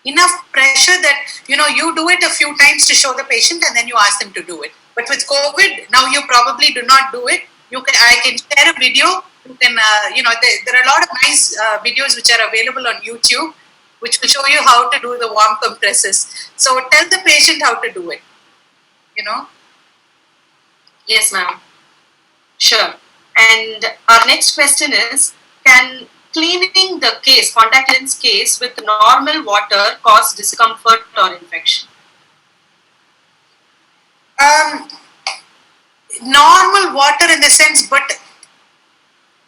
Enough pressure that, you do it a few times to show the patient and then you ask them to do it. But with COVID, now you probably do not do it. I can share a video. You can, there are a lot of nice videos which are available on YouTube, which will show you how to do the warm compresses. So tell the patient how to do it, Yes, ma'am. Sure. And our next question is, can cleaning the case, contact lens case with normal water cause discomfort or infection? Normal water in the sense, but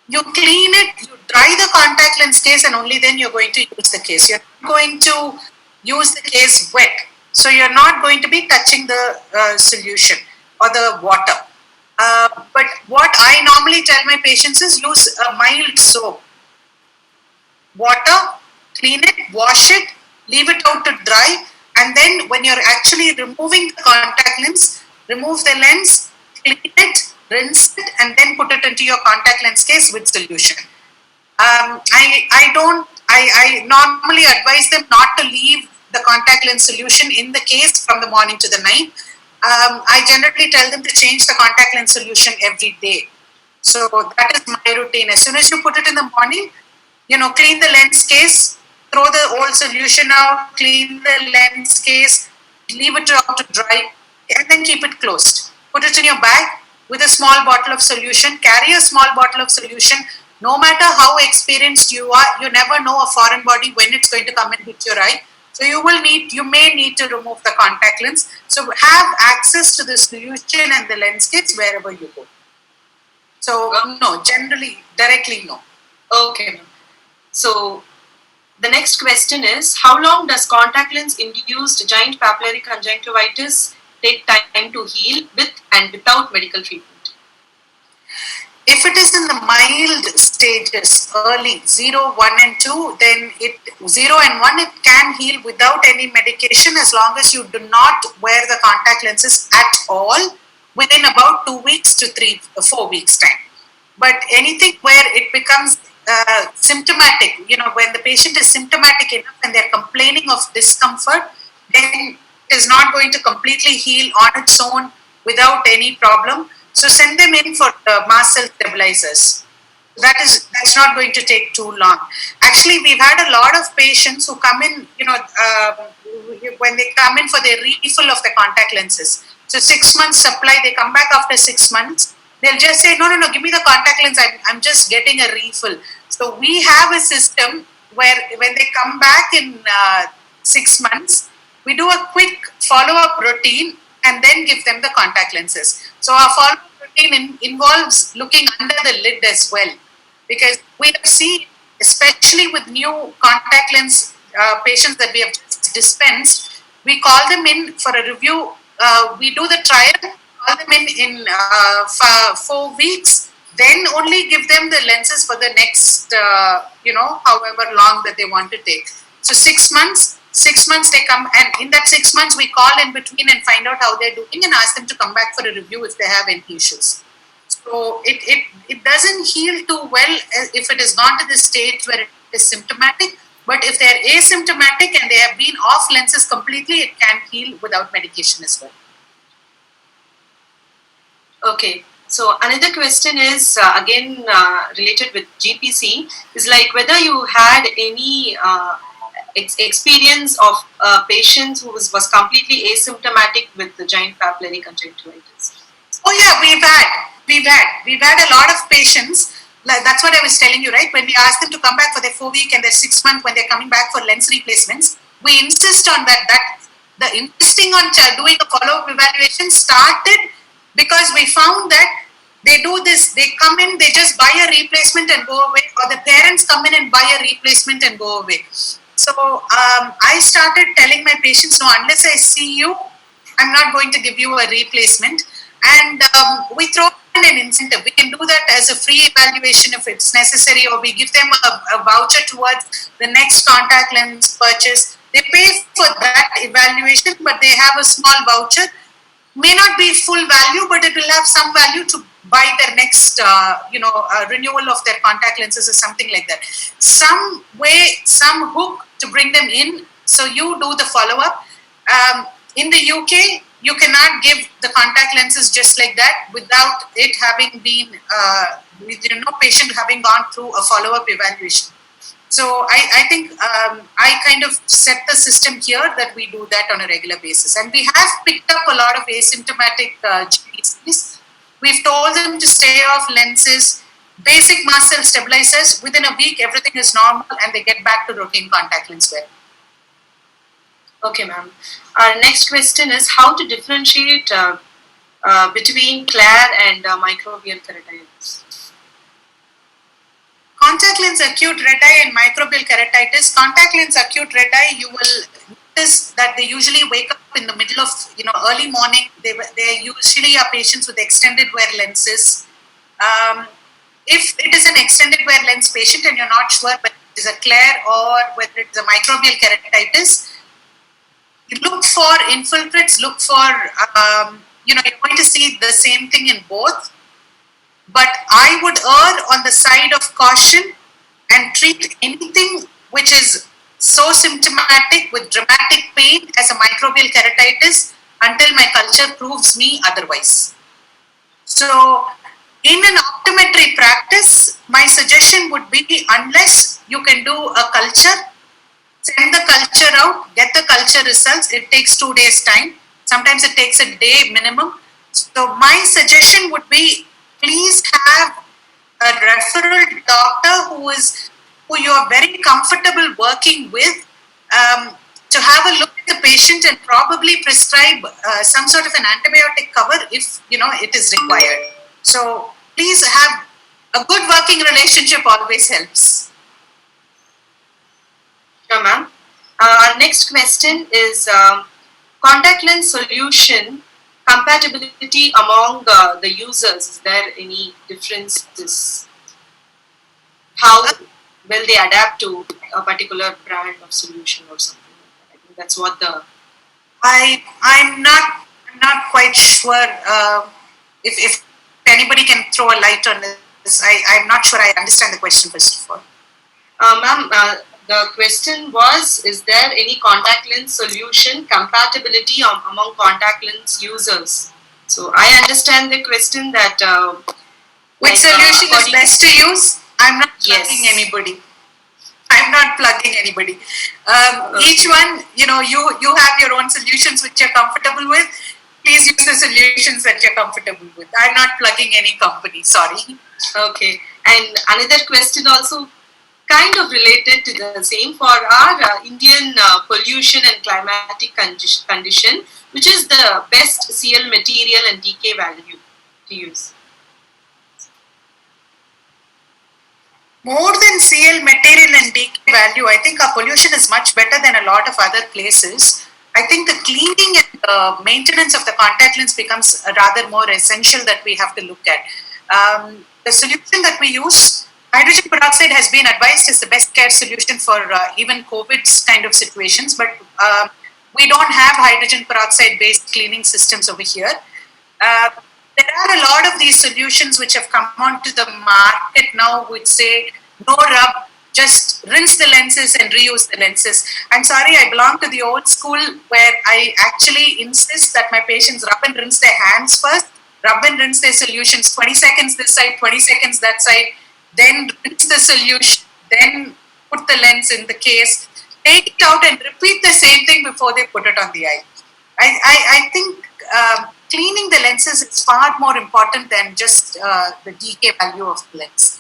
you clean it, you dry the contact lens case and only then you're going to use the case. You're not going to use the case wet. So you're not going to be touching the solution or the water. But what I normally tell my patients is use a mild soap. Water, clean it, wash it, leave it out to dry, and then when you're actually removing the contact lens, remove the lens, clean it, rinse it, and then put it into your contact lens case with solution. I normally advise them not to leave the contact lens solution in the case from the morning to the night. I generally tell them to change the contact lens solution every day. So that is my routine. As soon as you put it in the morning, clean the lens case, throw the old solution out, clean the lens case, leave it out to dry, and then keep it closed. Put it in your bag with a small bottle of solution. Carry a small bottle of solution. No matter how experienced you are, you never know a foreign body when it's going to come and hit your eye. So you may need to remove the contact lens. So have access to the solution and the lens kits wherever you go. So no, generally, directly no. Okay. So the next question is, how long does contact lens induced giant papillary conjunctivitis take time to heal with and without medical treatment? If it is in the mild stages, early 0, 1 and 2, then 0 and 1, it can heal without any medication as long as you do not wear the contact lenses at all within about 2 weeks to 4 weeks time. But anything where it becomes symptomatic, when the patient is symptomatic enough and they're complaining of discomfort, then it is not going to completely heal on its own without any problem. So send them in for mast cell stabilizers. That's not going to take too long. Actually, we've had a lot of patients who come in, when they come in for their refill of the contact lenses. So 6 months supply, they come back after 6 months. They'll just say, no, give me the contact lens. I'm just getting a refill. So we have a system where when they come back in 6 months, we do a quick follow-up routine and then give them the contact lenses. So our follow-up routine involves looking under the lid as well, because we have seen, especially with new contact lens patients that we have just dispensed, we call them in for a review. We do the trial, call them in 4 weeks, then only give them the lenses for the next, however long that they want to take. So 6 months they come, and in that 6 months we call in between and find out how they're doing and ask them to come back for a review if they have any issues. So it doesn't heal too well if it is gone to the stage where it is symptomatic, but if they're asymptomatic and they have been off lenses completely, it can heal without medication as well. Okay, so another question is again related with GPC, is like whether you had any experience of patients who was completely asymptomatic with the giant papillary conjunctivitis. Oh yeah, we've had a lot of patients. That's what I was telling you, right? When we ask them to come back for their 4 week and their 6 month, when they're coming back for lens replacements, we insist on that. The insisting on doing a follow-up evaluation started because we found that they do this. They come in, they just buy a replacement and go away, or the parents come in and buy a replacement and go away. So I started telling my patients, no, unless I see you, I'm not going to give you a replacement. And we throw in an incentive. We can do that as a free evaluation if it's necessary, or we give them a voucher towards the next contact lens purchase. They pay for that evaluation, but they have a small voucher. May not be full value, but it will have some value to buy their next, renewal of their contact lenses or something like that. Some way, some hook to bring them in. So you do the follow-up. In the UK, you cannot give the contact lenses just like that without it having been, patient having gone through a follow-up evaluation. So I think I kind of set the system here that we do that on a regular basis. And we have picked up a lot of asymptomatic GPCs. We've told them to stay off lenses, basic mast cell stabilizers. Within a week, everything is normal and they get back to routine contact lens wear. Okay, ma'am. Our next question is how to differentiate between clare and microbial keratitis. Contact lens acute red eye and microbial keratitis. Contact lens acute red eye, you will notice that they usually wake up in the middle of, early morning. They usually are patients with extended wear lenses. If it is an extended wear lens patient and you're not sure whether it is a clare or whether it is a microbial keratitis, look for infiltrates, look for, you're going to see the same thing in both. But I would err on the side of caution and treat anything which is so symptomatic with dramatic pain as a microbial keratitis until my culture proves me otherwise. So in an optometry practice, my suggestion would be, unless you can do a culture, send the culture out, get the culture results. It takes 2 days time. Sometimes it takes a day minimum. So my suggestion would be, please have a referral doctor who you are very comfortable working with, to have a look at the patient and probably prescribe some sort of an antibiotic cover if it is required. So please have a good working relationship, always helps. Sure, ma'am. Our next question is contact lens solution compatibility among the users. Is there any differences? How will they adapt to a particular brand of solution or something like that? I think that's what the... I'm not quite sure if anybody can throw a light on this. because I'm not sure I understand the question first of all. Ma'am, the question was, is there any contact lens solution compatibility among contact lens users? So I understand the question that which solution is best to use? I'm not plugging Yes. anybody. I'm not plugging anybody. Each one, you have your own solutions which you're comfortable with. Please use the solutions that you're comfortable with. I'm not plugging any company, sorry. Okay. And another question also kind of related to the same for our Indian pollution and climatic condition, which is the best CL material and DK value to use? More than CL material and DK value, I think our pollution is much better than a lot of other places. I think the cleaning and maintenance of the contact lens becomes rather more essential that we have to look at. The solution that we use, hydrogen peroxide has been advised as the best care solution for even COVID's kind of situations, but we don't have hydrogen peroxide based cleaning systems over here. There are a lot of these solutions which have come onto the market now which say no rub, just rinse the lenses and reuse the lenses. I'm sorry, I belong to the old school where I actually insist that my patients rub and rinse their hands first, rub and rinse their solutions 20 seconds this side, 20 seconds that side, then rinse the solution, then put the lens in the case, take it out and repeat the same thing before they put it on the eye. I think cleaning the lenses is far more important than just the DK value of the lens.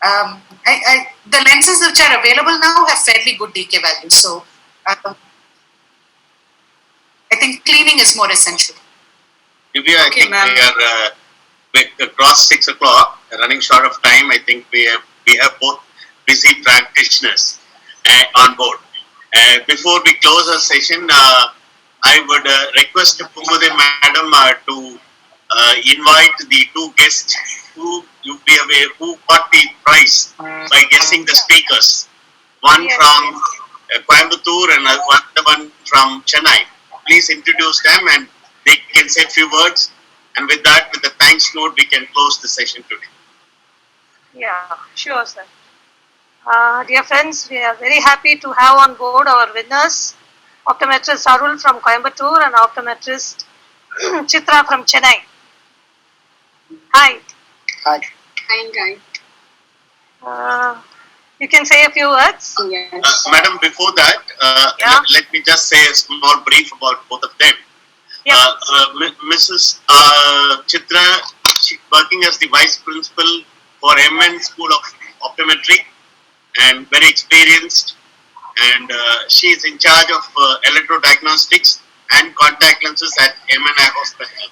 The lenses which are available now have fairly good DK values, so I think cleaning is more essential. Divya, I think we are across 6 o'clock, running short of time. I think we have both busy practitioners on board. Before we close our session, I would request Pumudi Madam to invite the two guests who got the prize by guessing the speakers. One from Coimbatore and one from Chennai. Please introduce them and they can say a few words. And with that, with the thanks note, we can close the session today. Yeah, sure, sir. Dear friends, we are very happy to have on board our winners, optometrist Arul from Coimbatore and optometrist Chitra from Chennai. Hi. Hi. Hi, You can say a few words. Yes. Madam, before that, let me just say a small brief about both of them. Yeah. Mrs. Chitra, working as the Vice Principal for MN School of Optometry and very experienced, and she is in charge of electrodiagnostics and contact lenses at MNI Hospital.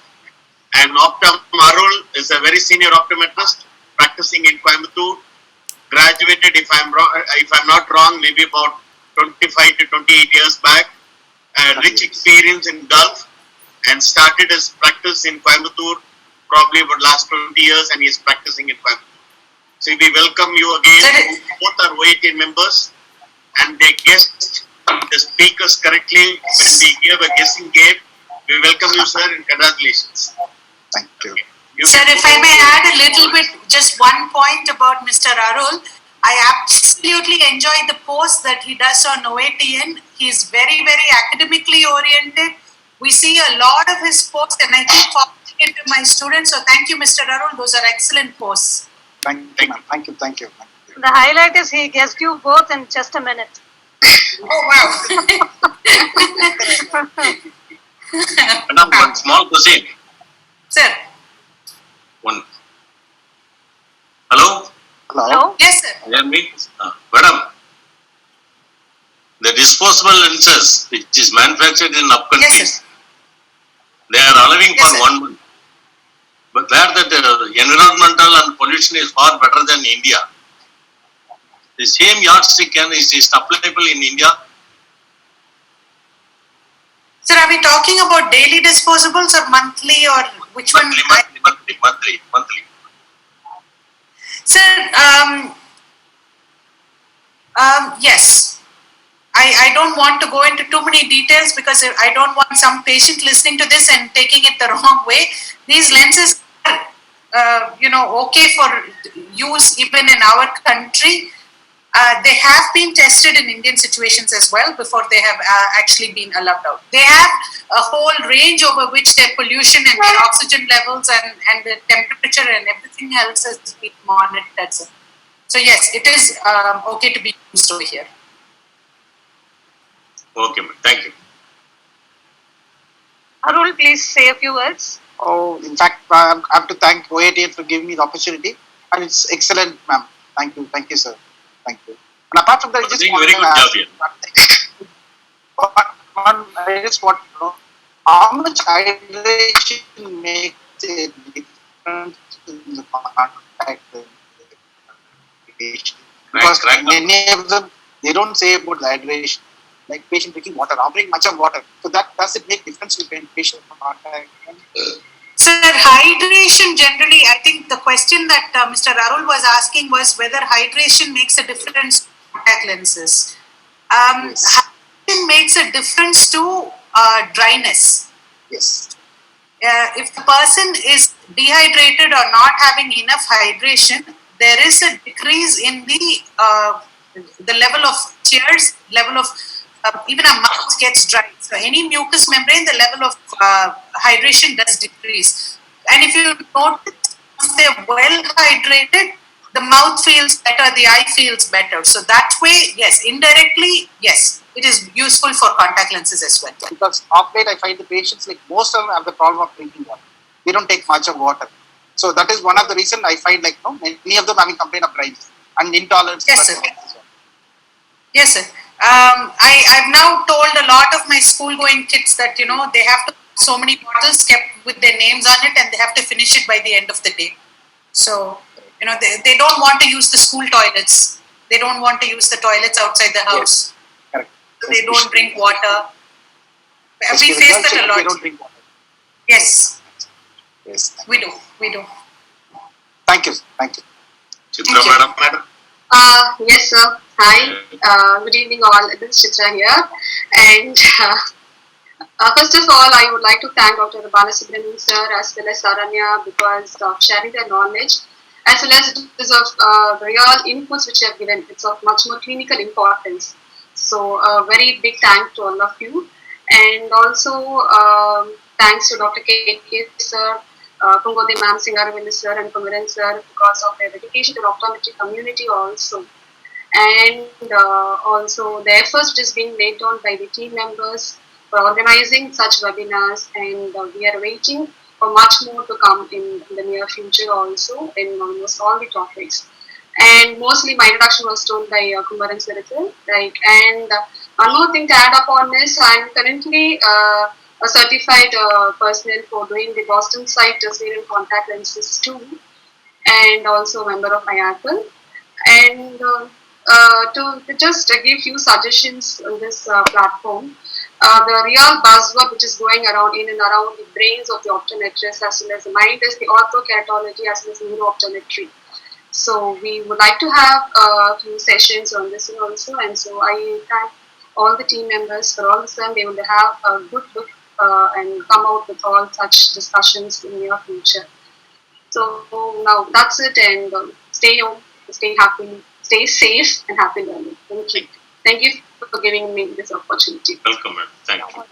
And Optom Arul is a very senior optometrist practicing in Coimbatore. Graduated, if I'm not wrong, maybe about 25 to 28 years back. Rich experience in Gulf, and started his practice in Coimbatore probably about last 20 years, and he is practicing in Coimbatore. So we welcome you again. Both are OATN members, and they guessed the speakers correctly when we gave a guessing game. We welcome you, sir, and congratulations. Thank you. Sir, if I may add a little bit, just one point about Mr. Arul. I absolutely enjoy the post that he does on OATN. He is very, very academically oriented. We see a lot of his posts, and I keep forwarding it to my students. So thank you, Mr. Arul. Those are excellent posts. Thank you, ma'am. Thank you. Thank you. The highlight is he guessed you both in just a minute. Oh, wow. Madam, one small question. Sir. One. Hello? Hello? Yes, sir. Hear me? Madam, the disposable lenses which is manufactured in upcountries, Yes, sir. they are allowing Yes, for sir. 1 month. But where the environmental and pollution is far better than India. The same yardstick is applicable in India. Sir, are we talking about daily disposables or monthly or which one? Monthly. Sir, yes. I don't want to go into too many details because I don't want some patient listening to this and taking it the wrong way. These lenses are okay for use even in our country. They have been tested in Indian situations as well before they have actually been allowed out. They have a whole range over which their pollution and their oxygen levels and the temperature and everything else has been monitored. So yes, it is okay to be used over here. Okay, ma'am. Thank you. Arul, please say a few words. Oh, in fact, I have to thank OATN for giving me the opportunity, and it's excellent, ma'am. Thank you, sir. Thank you. And apart from that, I just Doing want very to good job ask here. I just want to know how much hydration makes a difference in the contact with the patient. Because Right. many of them, they don't say about the hydration, like patient drinking water, or drinking much of water. So that does it make difference between patient contact? Sir, hydration generally, I think the question that Mr. Arul was asking was whether hydration makes a difference to contact lenses. Yes. Hydration makes a difference to dryness. Yes. If the person is dehydrated or not having enough hydration, there is a decrease in the level of tears, level of even a mouth gets dry. So any mucous membrane, the level of hydration does decrease. And if you notice, if they're well hydrated, the mouth feels better, the eye feels better. So that way, yes, indirectly, yes, it is useful for contact lenses as well. Because of late I find the patients, like most of them have the problem of drinking water. They don't take much of water. So that is one of the reasons I find, like, many of them having complaint of dryness and intolerance. Yes, sir. Yes, sir. I've now told a lot of my school-going kids that, they have to have so many bottles kept with their names on it and they have to finish it by the end of the day. So, they don't want to use the school toilets. They don't want to use the toilets outside the house. Yes. Correct. So they don't drink water. We Especially face girls, that a lot. They don't drink water. Yes, Yes. we do. Thank you. Chitra madam. Yes, sir. Hi. Good evening, all. This is Chitra here. And first of all, I would like to thank Dr. Balasubramaniam sir as well as Saranta because of sharing their knowledge as well as because of real inputs which they have given. It's of much more clinical importance. So, a very big thank to all of you. And also, thanks to Dr. K. sir, Pungode ma'am, Singaravili sir, and Kumaran sir because of their dedication to the optometry community also. And also the efforts which is being laid on by the team members for organizing such webinars, and we are waiting for much more to come in the near future also in almost all the topics. And mostly my introduction was told by Kumaran sir, and one more thing to add up on this, I'm currently a certified personnel for doing the Boston site Tasmanian contact lenses too, and also a member of IAPL. And to just give few suggestions on this platform, the real buzzword which is going around in and around the brains of the optometrists as well as the mind is the orthokeratology as well as neurooptometry. So we would like to have a few sessions on this also, and so I thank all the team members for all of them. They will have a good look and come out with all such discussions in the near future. So now that's it, and stay home, stay happy, stay safe, and happy learning. Thank you. Thank you for giving me this opportunity. Welcome, ma'am. Thank you.